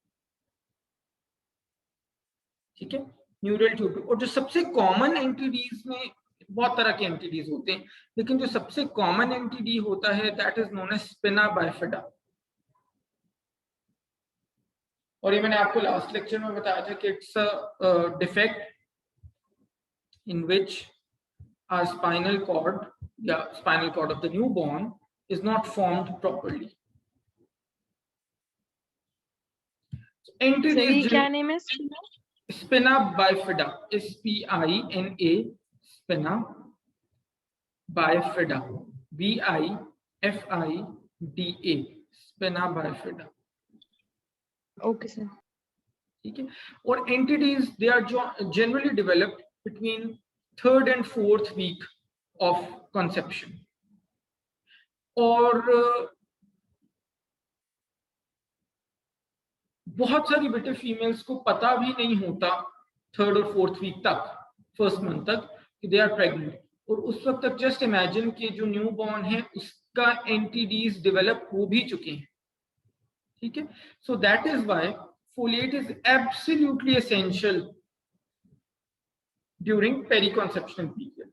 S1: ठीक है, न्यूरल ट्यूब. और जो सबसे कॉमन NTDs में बहुत तरह के NTDs होते हैं, लेकिन जो सबसे कॉमन NTD होता है that is known as spina bifida. और ये मैंने आपको लास्ट लेक्चर में बताया था कि it's a defect in which our spinal cord of the newborn is not formed properly.
S7: NTD क्या name है?
S1: Spina bifida. SPINA. Spina bifida. BIFIDA. Spina bifida.
S7: Okay sir.
S1: ठीक है. और NTDs they are generally developed between 3rd and 4th week of conception. और बहुत सारी बेटे females को पता भी नहीं होता 3rd और 4th वीक तक, 1st मंथ तक, कि दे आर प्रेग्नेंट. और उस वक्त तक जस्ट इमेजिन कि जो न्यू बॉर्न है उसका NTDs डेवलप हो भी चुके हैं, ठीक है. So that is why folate is absolutely essential during periconceptional period.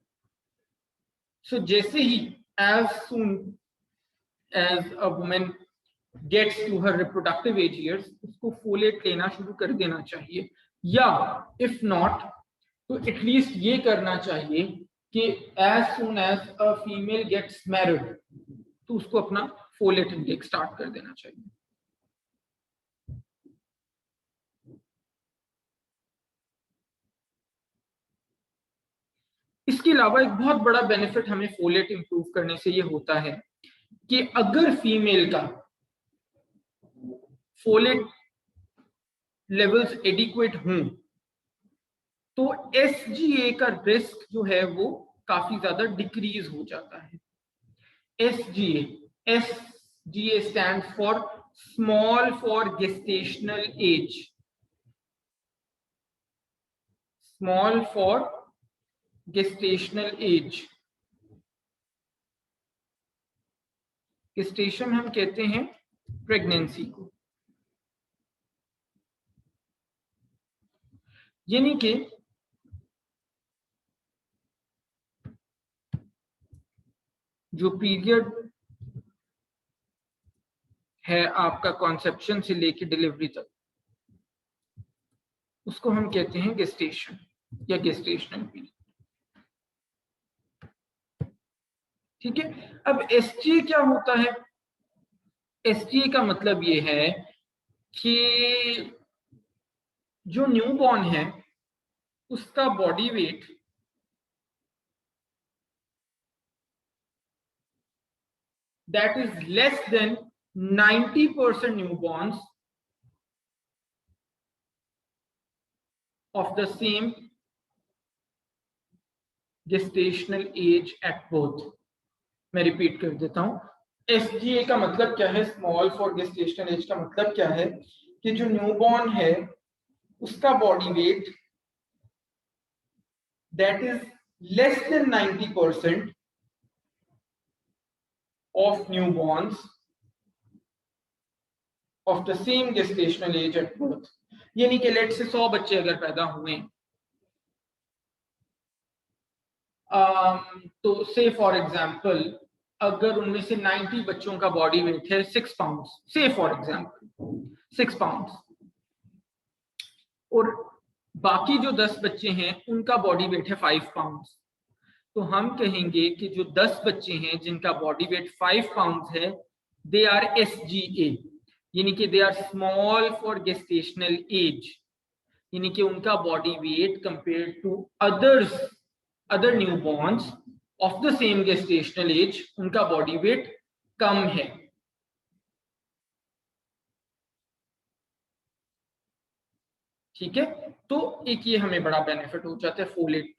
S1: So जैसे ही as soon as a woman gets to her reproductive age years, उसको फोलेट लेना शुरू कर देना चाहिए. या if not तो at least ये करना चाहिए कि as soon as a female gets married तो उसको अपना फोलेट इंटेक स्टार्ट कर देना चाहिए. इसके अलावा एक बहुत बड़ा बेनिफिट हमें फोलेट इंप्रूव करने से ये होता है कि अगर फीमेल का फोलेट लेवल्स एडिक्वेट हों तो SGA का रिस्क जो है वो काफी ज्यादा डिक्रीज हो जाता है। SGA stand for small for gestational as, small for gestational as. Gestation हम कहते हैं प्रेगनेंसी को, यानी कि जो पीरियड है आपका कॉन्सेप्शन से लेके डिलीवरी तक, उसको हम कहते हैं गेस्टेशन या गेस्टेशनल पीरियड। ठीक है, अब SGA क्या होता है? SGA का मतलब ये है कि जो न्यूबॉर्न है उसका body wait that is less than 90% newborns of the same gestational age at birth। मैं रिपीट कर देता हूं, SGA का मतलब क्या है, स्मॉल फॉर गेस्टेशनल एज का मतलब क्या है कि जो न्यूबॉर्न है उसका body wait that is less than 90% of newborns of the same gestational age at birth। यानी कि लेट से 100 बच्चे अगर पैदा हुए तो से फॉर एग्जांपल अगर उनमें से 90 बच्चों का बॉडी वेट है 6 पाउंड, से फॉर एग्जांपल 6 पाउंड, और बाकी जो 10 बच्चे हैं उनका बॉडी वेट है 5 पाउंड, तो हम कहेंगे कि जो 10 बच्चे हैं जिनका बॉडी वेट 5 पाउंड है, दे आर SGA, यानी कि they are small for gestational age, यानी कि उनका body weight compare to other newborns of the same gestational age, उनका बॉडी वेट कम है। ठीक है, तो एक ये हमें बड़ा बेनिफिट हो जाता है फोलेट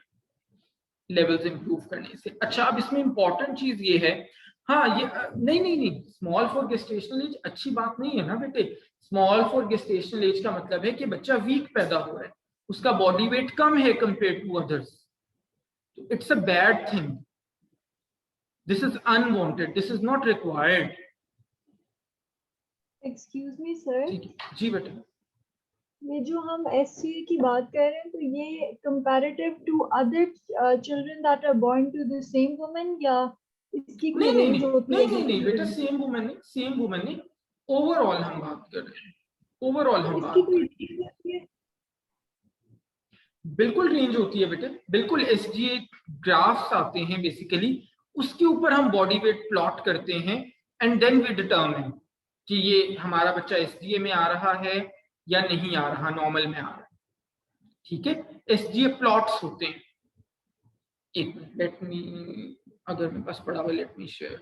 S1: लेवल्स इंप्रूव करने से। अच्छा, अब इसमें इंपॉर्टेंट चीज ये है, हाँ ये नहीं स्मॉल फॉर गेस्टेशनल एज अच्छी बात नहीं है ना बेटे। स्मॉल फॉर गेस्टेशनल एज का मतलब है कि बच्चा वीक पैदा हो रहा है, उसका बॉडी वेट कम है कंपेयर टू अदर्स, तो it's a bad thing, this is unwanted, this is not required.
S6: Excuse me sir,
S1: जी बेटा,
S6: ये जो हम SGA की बात कर रहे हैं तो ये comparative to other children that are born to the same woman, या इसकी कोई रेंज होती है?
S1: नहीं बेटा, सेम वुमन नहीं, ओवरऑल हम बात कर रहे हैं, ओवरऑल हम बात कर रहे हैं। बिल्कुल रेंज होती है बेटे, बिल्कुल। SGA ग्राफ्स आते हैं बेसिकली, उसके ऊपर हम बॉडी वेट प्लॉट करते हैं एंड देन वी डिटरमिन कि ये हमारा बच्चा SGA में आ रहा है या नहीं आ रहा, नॉर्मल में आ रहा है। ठीक है, SGA प्लॉट्स होते हैं। एक मिनट, लेट मी, अगर मेरे पास पड़ा हुआ, let me share,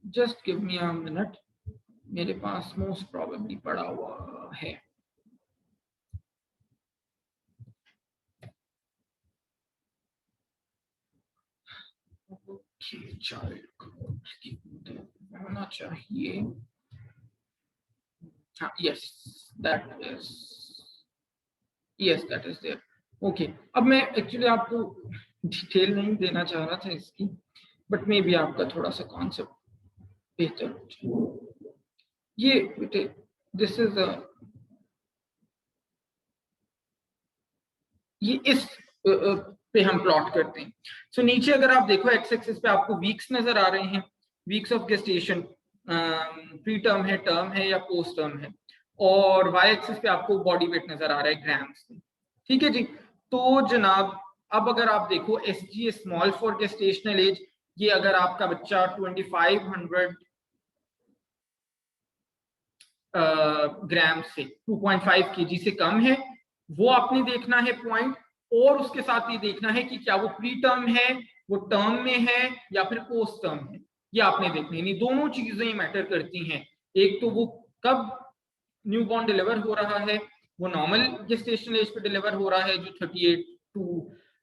S1: just give me a minute, मेरे पास मोस्ट प्रोबेबली पड़ा हुआ है। चाइल्ड होना चाहिए, हाँ, दैट इज देयर। ओके, अब मैं एक्चुअली आपको डिटेल नहीं देना चाह रहा था इसकी, बट मे भी आपका थोड़ा सा कॉन्सेप्ट बेहतर हो जाए। ये बेटे, दिस इज ये इस पे हम प्लॉट करते हैं। सो नीचे अगर आप देखो एक्स एक्सिस पे आपको वीक्स नजर आ रहे हैं, weeks of gestation, pre term है, टर्म है या पोस्ट टर्म है, और वाई एक्सिस पे आपको बॉडी वेट नजर आ रहा है ग्राम्स में। ठीक है जी, तो जनाब अब अगर आप देखो SGA small for gestational as, ये अगर आपका बच्चा 2500 ग्राम से 2.5 kg से कम है, वो आपने देखना है पॉइंट, और उसके साथ ये देखना है कि क्या वो प्री टर्म है, वो टर्म में है या फिर पोस्ट टर्म है, ये आपने देखना है। दोनों चीजें मैटर करती हैं। एक तो वो कब न्यूबॉर्न डिलीवर हो रहा है, वो नॉर्मल जेस्टेशनल एज पे डिलीवर हो रहा है जो 38 टू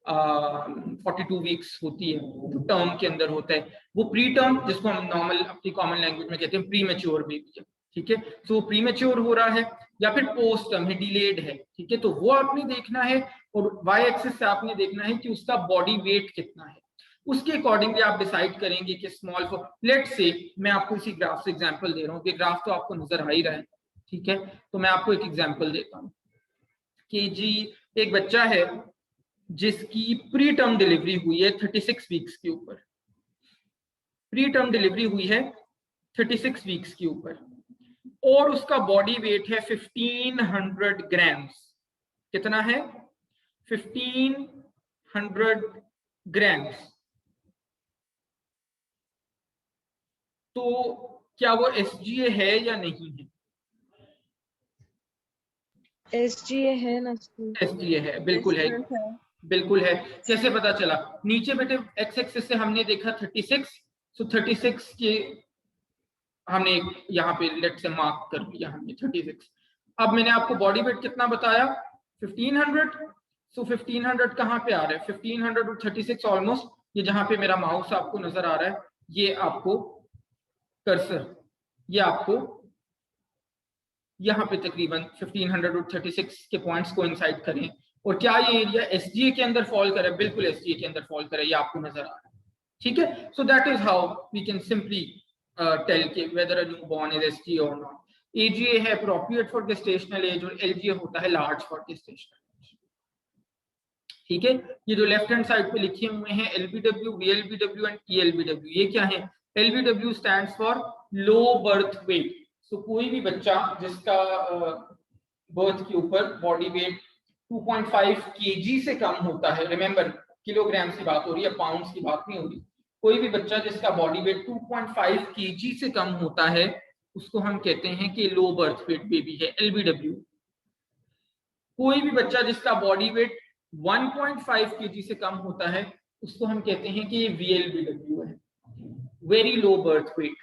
S1: 42 वीक्स होती है, जो टर्म के अंदर होता है, वो प्री टर्म जिसको हम नॉर्मल अपनी कॉमन लैंग्वेज में कहते हैं प्री मैच्योर बेबी है, ठीक है। तो वो प्री मैच्योर हो रहा है या फिर पोस्ट टर्म है, डिलेड है, ठीक है। तो वो आपने देखना है और वाई एक्सिस से आपने देखना है कि उसका बॉडी वेट कितना है, उसके अकॉर्डिंगली आप डिसाइड करेंगे कि स्मॉल फॉर लेट्स से मैं आपको इसी ग्राफ से एग्जांपल दे रहा हूँ कि ग्राफ तो आपको नजर आ ही रहा है, ठीक है। तो मैं आपको एक एग्जांपल देता हूँ कि जी एक बच्चा है जिसकी प्री टर्म डिलीवरी हुई है 36 वीक्स के ऊपर, प्री टर्म डिलीवरी हुई है 36 वीक्स के ऊपर, और उसका बॉडी वेट है 1500 ग्राम्स। कितना है? 1500 ग्राम्स। तो क्या वो SGA है या नहीं है?
S7: SGA है ना स्कूल?
S1: SGA है, बिल्कुल है, बिल्कुल है। कैसे पता चला? नीचे बेटे एक्स एक्सिस से हमने देखा 36, सो 36 के हमने यहाँ पे लेट से मार्क कर दिया हमने 36। अब मैंने आपको बॉडी वेट कितना बताया? 1500। सो 1500 कहाँ पे आ रहा है? 1500 और 36 ऑलमोस्ट, ये जहां पे मेरा माउस आपको नजर आ रहा है, ये आपको कर्सर, ये आपको यहाँ पे तकरीबन 1500 और 36 के पॉइंट्स को इंसाइड करें। और क्या ये एरिया SGA के अंदर फॉल करे? बिल्कुल SGA के अंदर फॉल करे, ये आपको नजर आ रहा है, ठीक है। So that is how we can simply tell के whether a newborn is SGA or not. AGA है अप्रोप्रिएट फॉर गेस्टेशनल एज और LGA होता है लार्ज फॉर गेस्टेशनल एज, ठीक है। ये जो लेफ्ट हैंड साइड पे लिखे हुए हैं LBW, VLBW एंड ELBW, ये क्या है? LBW stands for low birth weight. So कोई भी बच्चा जिसका बर्थ के ऊपर बॉडी वेट 2.5 kg से कम होता है, रिमेंबर किलोग्राम की बात हो रही है, पाउंड्स की बात नहीं हो रही। कोई भी बच्चा जिसका बॉडी वेट 2.5 kg से कम होता है उसको हम कहते हैं कि लो बर्थ वेट बेबी है, LBW। कोई भी बच्चा जिसका बॉडी वेट 1.5 kg से कम होता है उसको हम कहते हैं कि ये VLBW है, वेरी लो बर्थ वेट।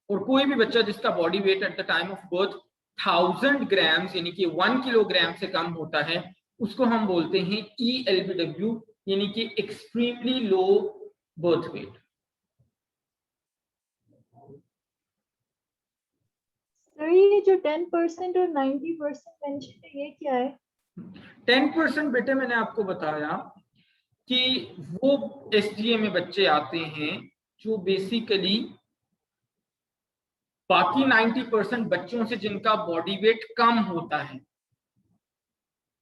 S1: और कोई भी बच्चा जिसका body weight eight the time of birth 1000 grams यानी कि 1 किलोग्राम से कम होता है उसको हम बोलते हैं ELBW यानी कि extremely low birth wait.
S6: Sir ये जो 10% और 90% मेंशन है, ये क्या है?
S1: 10% बेटे मैंने आपको बताया कि वो SGA में बच्चे आते हैं जो बेसिकली बाकी 90% बच्चों से जिनका बॉडी वेट कम होता है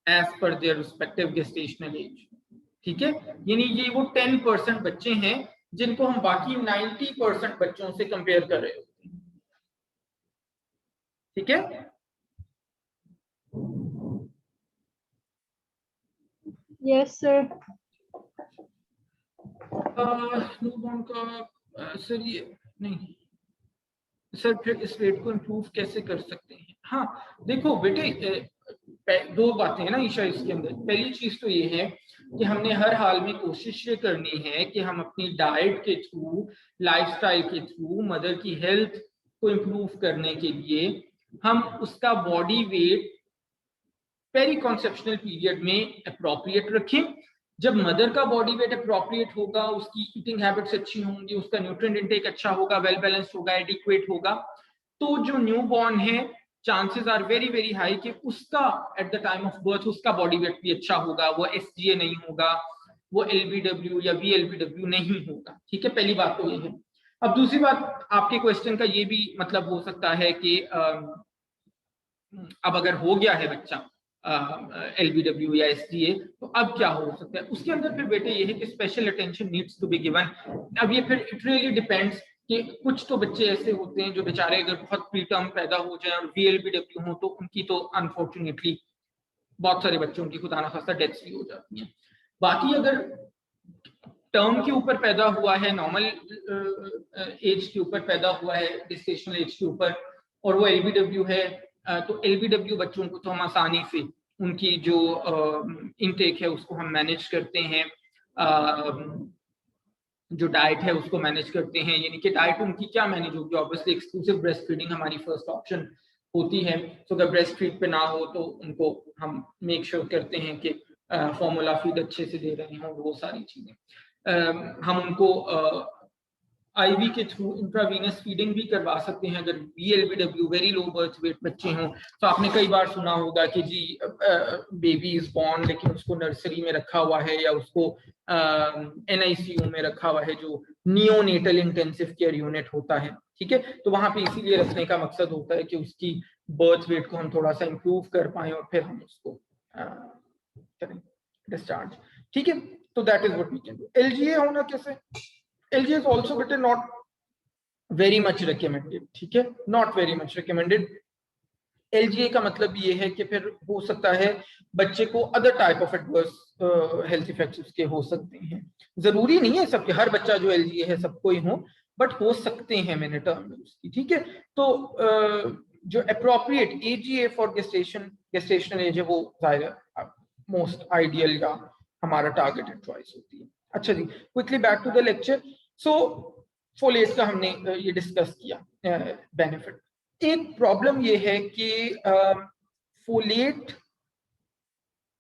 S1: as per their respective gestational age, ठीक है। यानी ये वो 10% बच्चे हैं जिनको हम बाकी 90% बच्चों से कंपेयर कर रहे होते हैं, ठीक है।
S6: Yes sir.
S1: न्यूबॉर्न का सर ये नहीं सर, फिर इस रेट को इम्प्रूव कैसे कर सकते हैं? हाँ देखो बेटे, दो बातें हैं ना ईशा इसके अंदर। पहली चीज तो ये है कि हमने हर हाल में कोशिश ये करनी है कि हम अपनी डाइट के थ्रू, लाइफस्टाइल के थ्रू मदर की हेल्थ को इम्प्रूव करने के लिए हम उसका body weight peri conceptional period में अप्रोप्रिएट रखें। जब मदर का बॉडी वेट अप्रोप्रिएट होगा, उसकी ईटिंग हैबिट्स अच्छी होंगी, उसका न्यूट्रिएंट इनटेक अच्छा होगा, वेल बैलेंस्ड होगा, एडिक्वेट होगा, तो जो न्यूबॉर्न है chances are very very high कि उसका at the time of birth उसका बॉडी वेट भी अच्छा होगा, वो SGA नहीं होगा, वो LBW या VLBW नहीं होगा, ठीक है। पहली बात तो ये है। अब दूसरी बात, आपके क्वेश्चन का ये भी मतलब हो सकता है कि अब अगर हो गया है बच्चा LBW या SGA तो अब क्या हो सकता है? उसके अंदर फिर बेटे ये है कि special attention needs to be given. अब ये फिर इट रियली डिपेंड्स कि कुछ तो बच्चे ऐसे होते हैं जो बेचारे अगर बहुत प्री टर्म पैदा हो जाए और VLBW हो तो उनकी तो अनफॉर्चुनेटली बहुत सारे बच्चों की खुदा ना खास्ता डेथ्स भी हो जाती हैं। बाकी अगर टर्म के ऊपर पैदा हुआ है, नॉर्मल एज के ऊपर पैदा हुआ है, गेस्टेशनल एज के ऊपर, और वो LBW है, तो LBW बच्चों को तो हम आसानी से उनकी जो इनटेक है उसको हम मैनेज करते हैं, जो डाइट है उसको मैनेज करते हैं, यानी कि डाइट उनकी क्या मैनेज होगी, ऑब्वियसली एक्सक्लूसिव ब्रेस्ट फीडिंग हमारी फर्स्ट ऑप्शन होती है। तो अगर ब्रेस्ट फीड पे ना हो तो उनको हम मेक श्योर करते हैं कि फॉर्मूला फीड अच्छे से दे रहे हों, वो सारी चीजें। हम उनको आईवी के थ्रू इंट्रावीनस फीडिंग भी करवा सकते हैं अगर VLBW very low birth wait बच्चे हों। तो आपने कई बार सुना होगा कि जी बेबी इज बॉर्न लेकिन उसको नर्सरी में रखा हुआ है या उसको NICU में रखा हुआ है, जो नियोनेटल इंटेंसिव केयर यूनिट होता है, ठीक है। तो वहां पे इसीलिए रखने का मकसद होता है कि उसकी बर्थ वेट को हम थोड़ा सा इम्प्रूव कर पाए और फिर हम उसको करें डिस्चार्ज, ठीक है। तो that is what we can do. LGA होना कैसे, LGA is also but not very much recommended, ठीक है, not very much recommended। LGA का मतलब ये है कि फिर हो सकता है बच्चे को other type of adverse health effects उसके हो सकते हैं। जरूरी नहीं है सबके, हर बच्चा जो LGA है सबको ही हो, बट हो सकते हैं मैंने टर्म में उसकी, ठीक है। तो जो appropriate AGA for gestational as है वो मोस्ट आइडियल या हमारा टारगेटेड चॉइस होती है। अच्छा जी, quickly back to the lecture. So folate का हमने ये डिस्कस किया बेनिफिट। एक प्रॉब्लम ये है कि फोलेट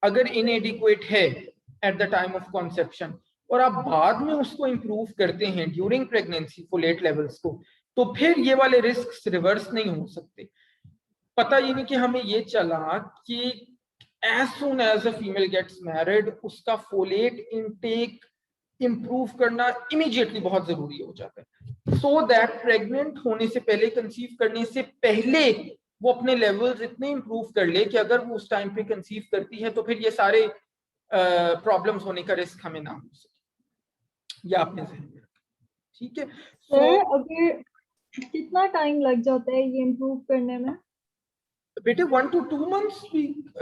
S1: अगर इनएडिक्वेट है at the time of conception और आप बाद में उसको इंप्रूव करते हैं ड्यूरिंग प्रेगनेंसी फोलेट लेवल्स को, तो फिर ये वाले रिस्क रिवर्स नहीं हो सकते। पता ये नहीं कि हमें ये चला कि as soon as a female gets married उसका फोलेट इनटेक इंप्रूव करना इमीडिएटली बहुत जरूरी हो जाता है, सो दैट प्रेग्नेंट होने से पहले, कंसीव करने से पहले वो अपने लेवल्स इतने इंप्रूव कर ले कि अगर वो उस टाइम पे कंसीव करती है तो फिर ये सारे प्रॉब्लम्स होने का रिस्क हमें ना हो सके। ये आपने ध्यान में रखा, ठीक है।
S6: सर अगर कितना टाइम लग जाता है ये इम्प्रूव करने में?
S1: बेटे 1 to 2 months भी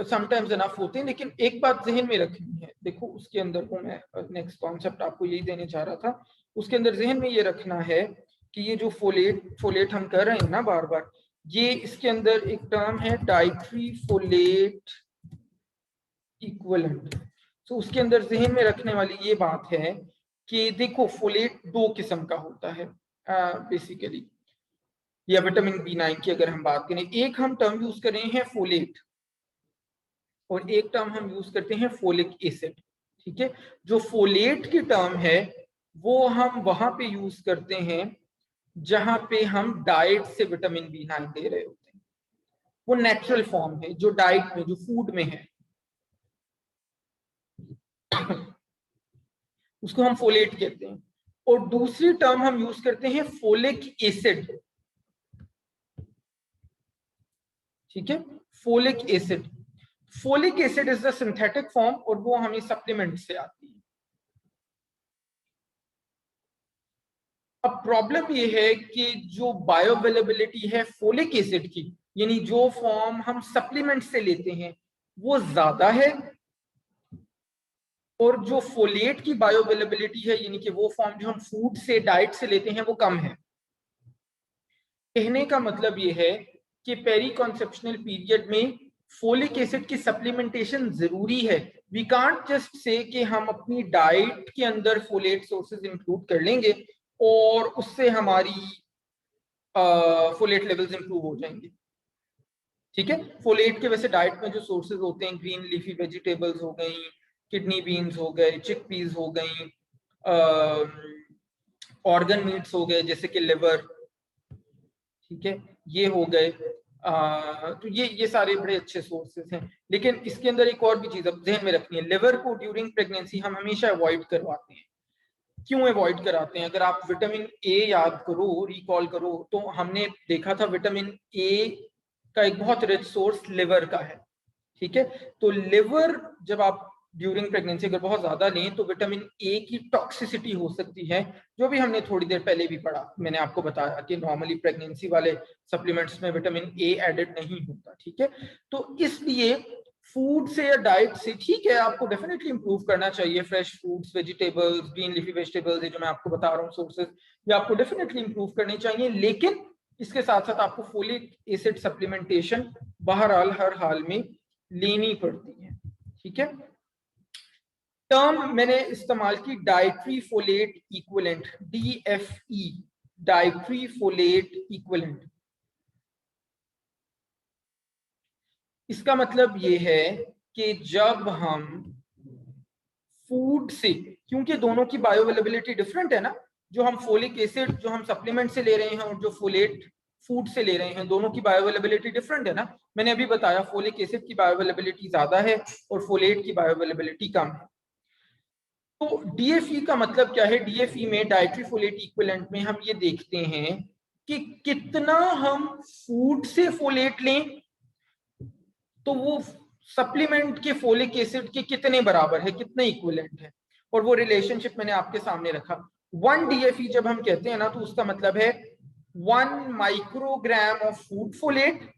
S1: समटाइम्स इनफ होते हैं, लेकिन एक बात जहन में रखनी है, देखो उसके अंदर को मैं नेक्स्ट कॉन्सेप्ट आपको यही देने जा रहा था, उसके अंदर जहन में ये रखना है कि ये जो फोलेट हम कर रहे हैं ना बार बार, ये इसके अंदर एक टर्म है डाइट्री फोलेट इक्विवेलेंट। तो उसके अंदर जहन में रखने वाली ये बात है कि देखो फोलेट 2 किस्म का होता है बेसिकली, या विटामिन B9 की अगर हम बात करें, एक हम टर्म यूज कर रहे हैं फोलेट और एक टर्म हम यूज करते हैं फोलिक एसिड, ठीक है। जो फोलेट की टर्म है वो हम वहां पे यूज करते हैं जहां पे हम डाइट से विटामिन B9 ले रहे होते हैं, वो नेचुरल फॉर्म है जो डाइट में, जो फूड में है, उसको हम फोलेट कहते हैं। और दूसरी टर्म हम यूज करते हैं फोलिक एसिड, ठीक है, folic acid. Folic acid is the synthetic form और वो हमें सप्लीमेंट से आती है। अब प्रॉब्लम ये है कि जो बायोअवेलेबिलिटी है फोलिक एसिड की, यानी जो फॉर्म हम सप्लीमेंट से लेते हैं वो ज्यादा है, और जो फोलेट की बायोअवेलेबिलिटी है यानी कि वो फॉर्म जो हम फूड से, डाइट से लेते हैं वो कम है। कहने का मतलब ये है कि पेरी कॉन्सेप्शनल पीरियड में फोलिक एसिड की सप्लीमेंटेशन जरूरी है। वी कांट जस्ट से कि हम अपनी डाइट के अंदर फोलेट सोर्सेज इंक्लूड कर लेंगे और उससे हमारी फोलेट लेवल्स इंप्रूव हो जाएंगे, ठीक है। फोलेट के वैसे डाइट में जो सोर्सेज होते हैं, ग्रीन लीफी वेजिटेबल्स हो गई, किडनी बीन्स हो गए, चिकपीस हो गई, ऑर्गन मीट्स हो गए जैसे कि लिवर, ठीक है, ये हो गए। तो ये सारे बड़े अच्छे सोर्सेज हैं। लेकिन इसके अंदर एक और भी चीज अब ध्यान में रखनी है, लिवर को ड्यूरिंग प्रेगनेंसी हम हमेशा अवॉइड करवाते हैं। क्यों अवॉइड कराते हैं? अगर आप विटामिन ए याद करो, रिकॉल करो, तो हमने देखा था विटामिन ए का एक बहुत रिच सोर्स लिवर का है, ठीक है। तो लिवर जब आप ड्यूरिंग प्रेगनेंसी अगर बहुत ज्यादा लें तो विटामिन ए की टॉक्सिसिटी हो सकती है, जो भी हमने थोड़ी देर पहले भी पढ़ा। मैंने आपको बताया कि नॉर्मली प्रेगनेंसी वाले सप्लीमेंट्स में विटामिन ए एडेड नहीं होता, ठीक है। तो इसलिए फूड से या डाइट से, ठीक है, आपको डेफिनेटली इंप्रूव करना चाहिए, fresh fruits, vegetables, green leafy vegetables, जो मैं आपको बता रहा हूँ सोर्सेज, ये आपको डेफिनेटली इंप्रूव करने चाहिए। लेकिन इसके साथ साथ आपको फोलिक एसिड सप्लीमेंटेशन बहरहाल हर हाल में लेनी पड़ती है। ठीक है। टर्म मैंने इस्तेमाल की dietary folate equivalent, DFE, dietary folate equivalent. इसका मतलब ये है कि जब हम फूड से, क्योंकि दोनों की बायोअवेलेबिलिटी डिफरेंट है ना, जो हम फोलिक एसिड जो हम सप्लीमेंट से ले रहे हैं और जो फोलेट फूड से ले रहे हैं, दोनों की बायोअवेलेबिलिटी डिफरेंट है ना। मैंने अभी बताया फोलिक एसिड की बायोअवेलेबिलिटी ज्यादा है और फोलेट की बायोअवेलेबिलिटी कम है। तो DFE का मतलब क्या है? DFE में डाइट्री फोलेट इक्विवेलेंट में हम ये देखते हैं कि कितना हम फूड से फोलेट लें तो वो सप्लीमेंट के फोलिक एसिड के कितने बराबर है, कितने इक्विवेलेंट है, और वो रिलेशनशिप मैंने आपके सामने रखा। 1 DFE जब हम कहते हैं ना तो उसका मतलब है 1 माइक्रोग्राम ऑफ फूड फोलेट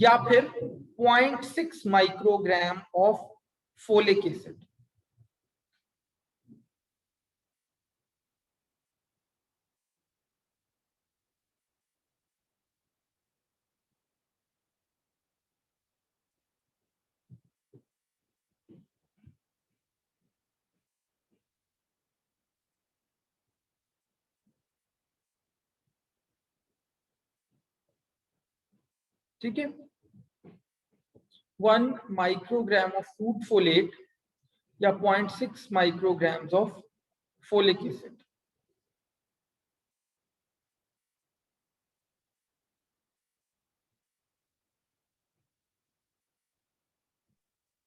S1: या फिर 0.6 माइक्रोग्राम ऑफ फोलिक एसिड। ठीक है, 1 माइक्रोग्राम ऑफ फूड फोलेट या 0.6 micrograms of folic acid.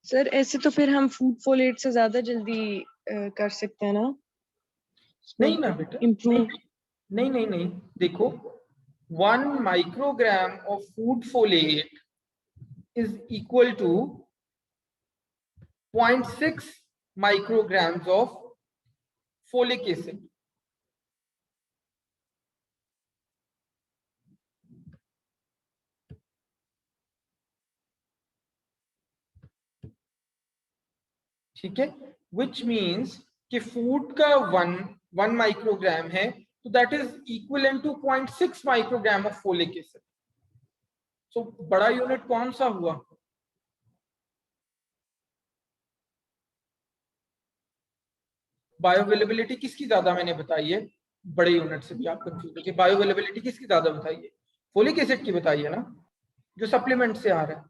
S7: Sir ऐसे तो फिर हम फूड फोलेट से ज्यादा जल्दी कर सकते हैं ना?
S1: नहीं ना बेटा,
S7: इम्प्रूव।
S1: नहीं नहीं नहीं, देखो 1 microgram of food folate is equal to 0.6 micrograms of folic acid. ठीक है, विच मीन्स कि फूड का 1 माइक्रोग्राम है तो that is equivalent to 0.6 microgram of folic acid. So बड़ा यूनिट कौन सा हुआ? बायोअवेलेबिलिटी किसकी ज्यादा मैंने बताई है? बड़े यूनिट से भी आप कंफ्यूज हो कि बायोअवेलेबिलिटी किसकी ज्यादा बताई है? फोलिक एसिड की बताई है ना, जो सप्लीमेंट से आ रहा है।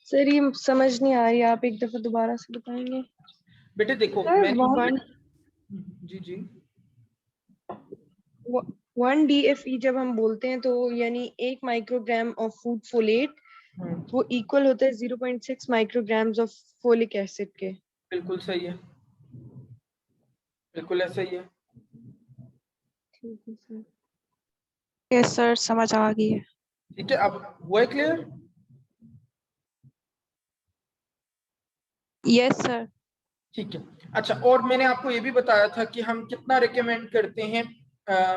S7: सर ये समझ नहीं आ रही, आप एक दफा दोबारा से बताएंगे?
S1: बेटे देखो
S6: सर,
S1: मैंने जी जी
S7: 1 DFE जब हम बोलते हैं तो यानी 1 माइक्रोग्राम ऑफ फूड फोलेट वो इक्वल होता है 0.6 माइक्रोग्राम्स ऑफ फोलिक एसिड के।
S1: बिल्कुल सही है, बिल्कुल ऐसा ही है।
S7: ठीक है सर।
S3: यस सर, समझ आ गई है।
S1: ठीक है, अब हुआ है क्लियर?
S3: Yes sir.
S1: ठीक है, अच्छा, और मैंने आपको ये भी बताया था कि हम कितना रिकमेंड करते हैं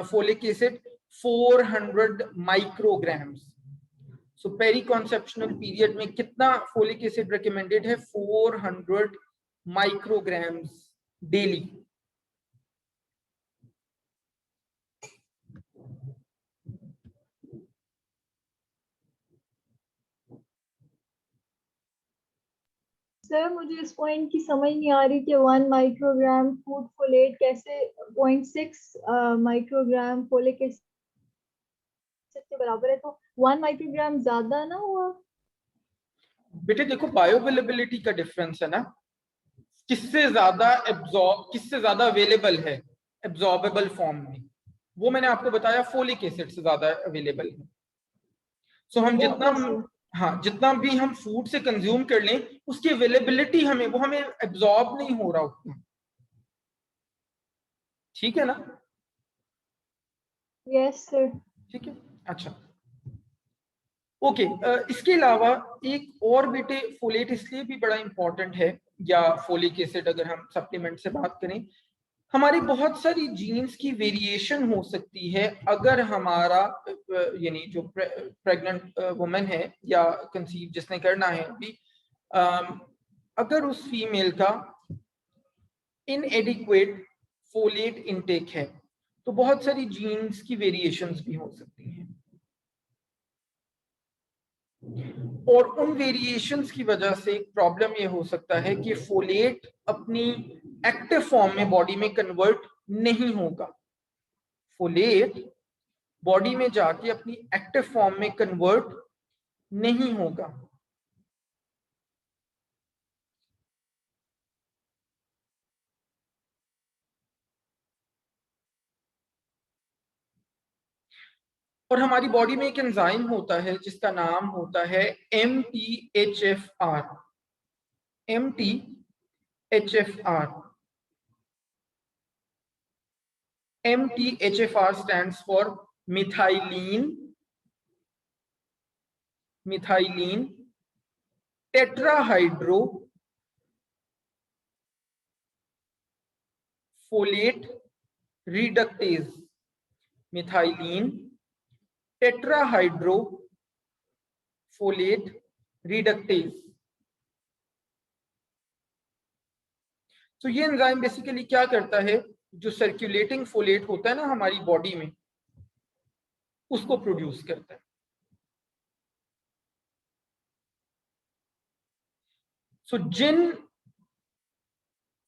S1: फोलिक एसिड? 400 माइक्रोग्राम्स। सो पेरी कॉन्सेप्शनल पीरियड में कितना फोलिक एसिड रिकमेंडेड है? 400 माइक्रोग्राम्स डेली।
S6: सर मुझे इस पॉइंट की समझ नहीं आ रही कि 1 माइक्रोग्राम फूड फोलेट कैसे 0.6 माइक्रोग्राम फोलिक एसिड के बराबर है, तो 1 माइक्रोग्राम ज्यादा ना हुआ?
S1: बेटे देखो बायोअवेलेबिलिटी का डिफरेंस है ना, किससे ज्यादा एब्जॉर्ब, किससे ज्यादा अवेलेबल है एब्जॉर्बेबल फॉर्म में, वो मैंने आपको बताया फोलिक एसिड से ज्यादा अवेलेबल है। सो हम जितना हाँ जितना भी हम फूड से कंज्यूम कर लें उसकी अवेलेबिलिटी हमें एब्जॉर्ब नहीं हो रहा उतना। ठीक है ना?
S6: Yes sir.
S1: ठीक है, अच्छा ओके। इसके अलावा एक और बेटे फोलेट इसलिए भी बड़ा इंपॉर्टेंट है, या फोलिक एसिड अगर हम सप्लीमेंट से बात करें, हमारी बहुत सारी जीन्स की वेरिएशन हो सकती है अगर हमारा यानी जो प्रेग्नेंट वुमेन है या कंसीव जिसने करना है अभी, अगर उस फीमेल का इनएडिक्वेट फोलेट इनटेक है तो बहुत सारी जीन्स की वेरिएशंस भी हो सकती हैं, और उन वेरिएशंस की वजह से एक प्रॉब्लम ये हो सकता है कि फोलेट अपनी एक्टिव फॉर्म में बॉडी में कन्वर्ट नहीं होगा। फोलेट बॉडी में जाके अपनी एक्टिव फॉर्म में कन्वर्ट नहीं होगा। और हमारी बॉडी में एक एंजाइम होता है जिसका नाम होता है MTHFR। MTHFR MTHFR stands for methylene tetrahydrofolate reductase। methylene tetrahydrofolate reductase। तो ये एंजाइम बेसिकली क्या करता है, जो सर्कुलेटिंग फोलेट होता है ना हमारी बॉडी में, उसको प्रोड्यूस करता है। सो जिन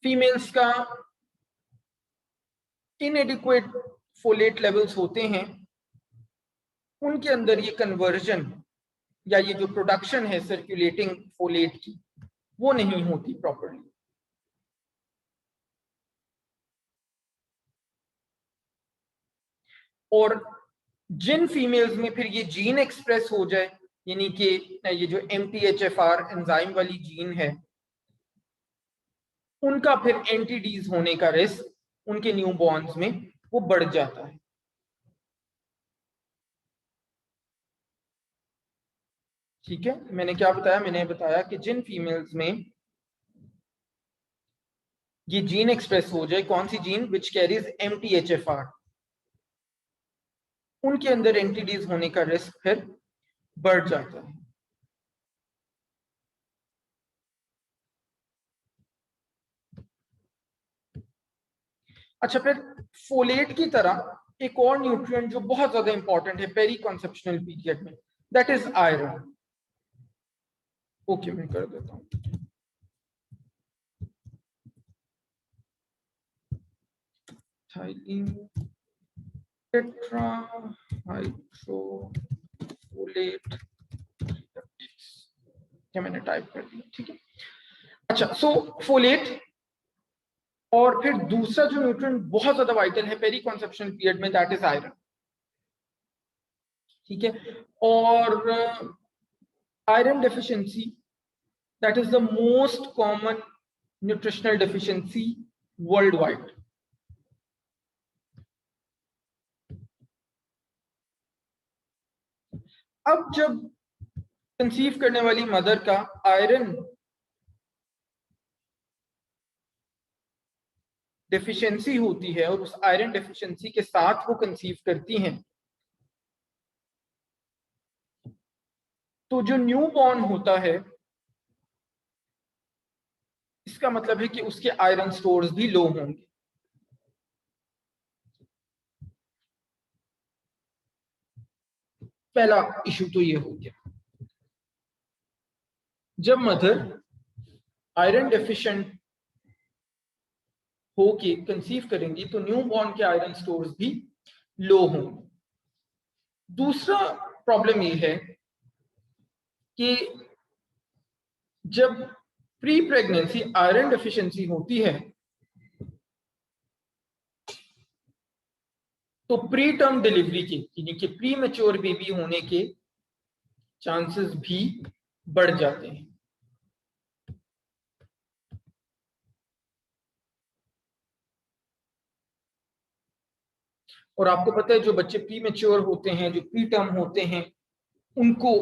S1: फीमेल्स का इनएडिक्वेट फोलेट लेवल्स होते हैं, उनके अंदर ये कन्वर्जन या ये जो प्रोडक्शन है सर्कुलेटिंग फोलेट की, वो नहीं होती प्रॉपर्ली। और जिन फीमेल्स में फिर ये जीन एक्सप्रेस हो जाए, यानी कि ये जो MTHFR एंजाइम वाली जीन है, उनका फिर एंटीडीज होने का रिस्क उनके न्यूबॉर्न्स में वो बढ़ जाता है। ठीक है, मैंने क्या बताया, मैंने बताया कि जिन फीमेल्स में ये जीन एक्सप्रेस हो जाए, कौन सी जीन, विच कैरीज MTHFR, उनके अंदर एंटीडीज होने का रिस्क फिर बढ़ जाता है। अच्छा, फिर फोलेट की तरह एक और न्यूट्रिएंट जो बहुत ज्यादा इंपॉर्टेंट है पेरी कॉन्सेप्शनल पीरियड में, दैट इज आयरन। ओके, मैं कर देता हूं। थाइलिन टेट्राहाइड्रोफोलेट, क्या मैंने टाइप कर दिया, ठीक है। अच्छा, सो फोलेट, और फिर दूसरा जो न्यूट्रिएंट बहुत ज्यादा वाइटल है पेरी कॉन्सेप्शनल पीरियड में, दैट इज आयरन। ठीक है, और iron deficiency, that is the most common nutritional deficiency world wide. अब जब कंसीव करने वाली मदर का आयरन डेफिशिएंसी होती है और उस आयरन डेफिशिएंसी के साथ वो कंसीव करती हैं, तो जो न्यू बॉर्न होता है, इसका मतलब है कि उसके आयरन स्टोर्स भी लो होंगे। पहला इशू तो ये हो गया। जब मदर आयरन डेफिशिएंट होके कंसीव करेंगी तो न्यू बॉर्न के आयरन स्टोर्स भी लो होंगे। दूसरा प्रॉब्लम ये है कि जब प्री प्रेगनेंसी आयरन डेफिशिएंसी होती है तो प्री टर्म डिलीवरी के, यानी कि प्री मैच्योर बेबी होने के चांसेस भी बढ़ जाते हैं। और आपको पता है जो बच्चे प्री मैच्योर होते हैं, जो प्री टर्म होते हैं, उनको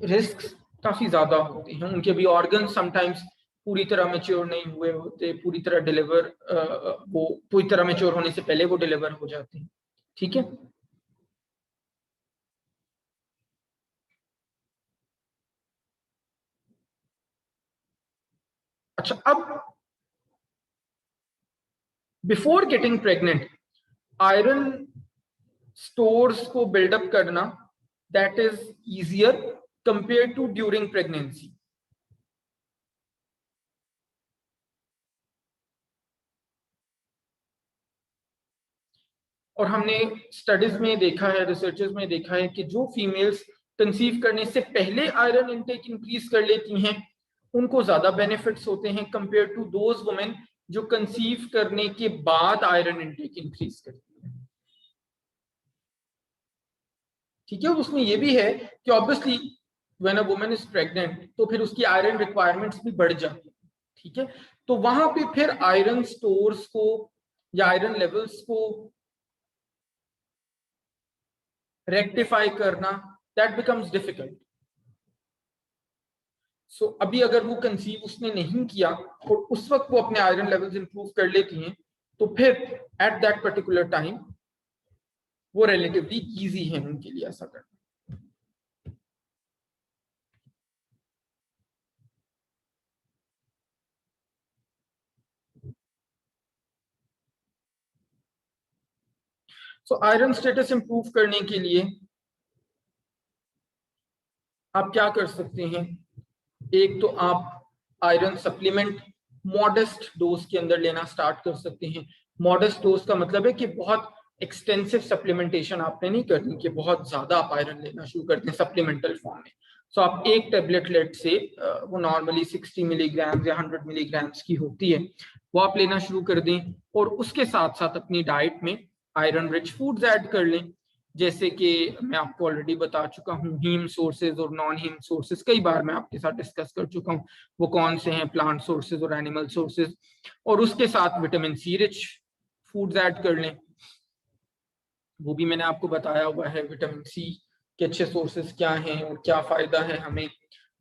S1: रिस्क काफी ज्यादा होते हैं। उनके भी ऑर्गन समटाइम्स पूरी तरह मैच्योर नहीं हुए होते, पूरी तरह डिलीवर, वो पूरी तरह मैच्योर होने से पहले वो डिलीवर हो जाते हैं। ठीक है, अच्छा, अब before getting pregnant iron stores को बिल्डअप करना that is easier compare to during pregnancy. और हमने स्टडीज में देखा है, रिसर्चेस में देखा है कि जो फीमेल्स कंसीव करने से पहले आयरन इंटेक इंक्रीज कर लेती हैं उनको ज्यादा बेनिफिट्स होते हैं कंपेयर टू दोज वुमेन जो कंसीव करने के बाद आयरन इंटेक इंक्रीज करती हैं। ठीक है, उसमें ये भी है कि obviously when a woman is pregnant तो फिर उसकी आयरन रिक्वायरमेंट्स भी बढ़ जाती है। ठीक है, तो वहां पे फिर आयरन स्टोर्स को या आयरन लेवल्स को रेक्टिफाई करना दैट बिकम्स डिफिकल्ट। सो अभी अगर वो कंसीव उसने नहीं किया और उस वक्त वो अपने आयरन लेवल्स इंप्रूव कर लेती हैं तो फिर एट दैट पर्टिकुलर टाइम वो रिलेटिवली इजी है उनके लिए ऐसा करना। सो आयरन स्टेटस इंप्रूव करने के लिए आप क्या कर सकते हैं? एक तो आप आयरन सप्लीमेंट मॉडेस्ट डोज के अंदर लेना स्टार्ट कर सकते हैं। मॉडेस्ट डोज का मतलब है कि बहुत एक्सटेंसिव सप्लीमेंटेशन आपने नहीं करनी कि बहुत ज्यादा आप आयरन लेना शुरू करते हैं सप्लीमेंटल फॉर्म में। सो आप एक टेबलेट लेट से वो नॉर्मली 60 मिलीग्राम या 100 मिलीग्राम की होती है वो आप लेना शुरू कर दें और उसके साथ साथ अपनी डाइट में आयरन रिच फूड्स ऐड कर लें। जैसे कि मैं आपको ऑलरेडी बता चुका हूँ हीम सोर्सेज और नॉन हीम सोर्सेज कई बार मैं आपके साथ डिस्कस कर चुका हूँ वो कौन से हैं, प्लांट सोर्सेज और एनिमल सोर्सेज। और उसके साथ vitamin C rich foods add कर लें, वो भी मैंने आपको बताया हुआ है विटामिन सी के अच्छे सोर्सेज क्या हैं और क्या फायदा है हमें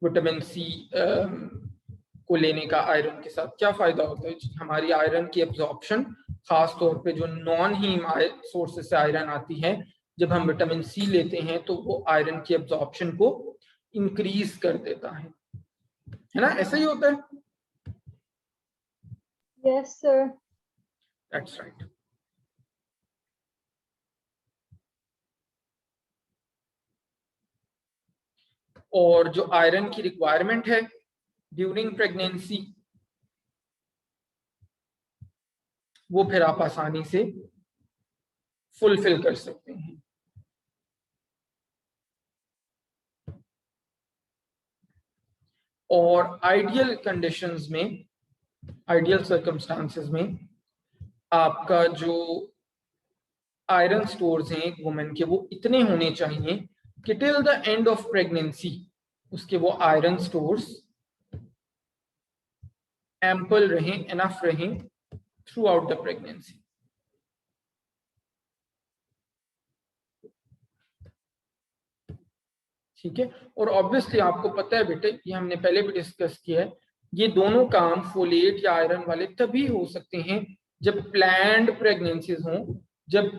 S1: विटामिन सी को लेने का। आयरन के साथ क्या फायदा होता है? हमारी आयरन की एब्जॉर्प्शन खास तौर पे जो नॉन हीम सोर्सेज से आयरन आती है जब हम विटामिन सी लेते हैं तो वो आयरन की एब्जॉर्प्शन को इंक्रीज कर देता है ना? ऐसा ही होता है।
S6: Yes sir,
S1: that's right. और जो आयरन की रिक्वायरमेंट है ड्यूरिंग प्रेगनेंसी वो फिर आप आसानी से फुलफिल कर सकते हैं। और आइडियल कंडीशंस में, आइडियल सर्कमस्टांसेस में आपका जो आयरन स्टोर्स हैं एक वुमेन के वो इतने होने चाहिए कि till the end of pregnancy उसके वो आयरन स्टोर्स एम्पल रहें, एनफ रहें थ्रू आउट द प्रेगनेंसी। ठीक है, और ऑब्वियसली आपको पता है बेटे, ये हमने पहले भी डिस्कस किया है, ये दोनों काम फोलेट या आयरन वाले तभी हो सकते हैं जब प्लान्ड प्रेगनेंसीज हों, जब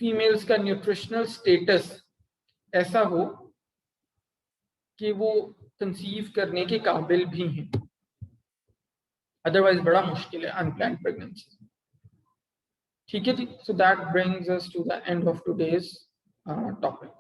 S1: फीमेल्स का न्यूट्रिशनल स्टेटस ऐसा हो कि वो कंसीव करने के काबिल भी हैं। अदरवाइज बड़ा मुश्किल है अनप्लान्ड प्रेगनेंसी। ठीक है जी, so that brings us to the end of today's topic.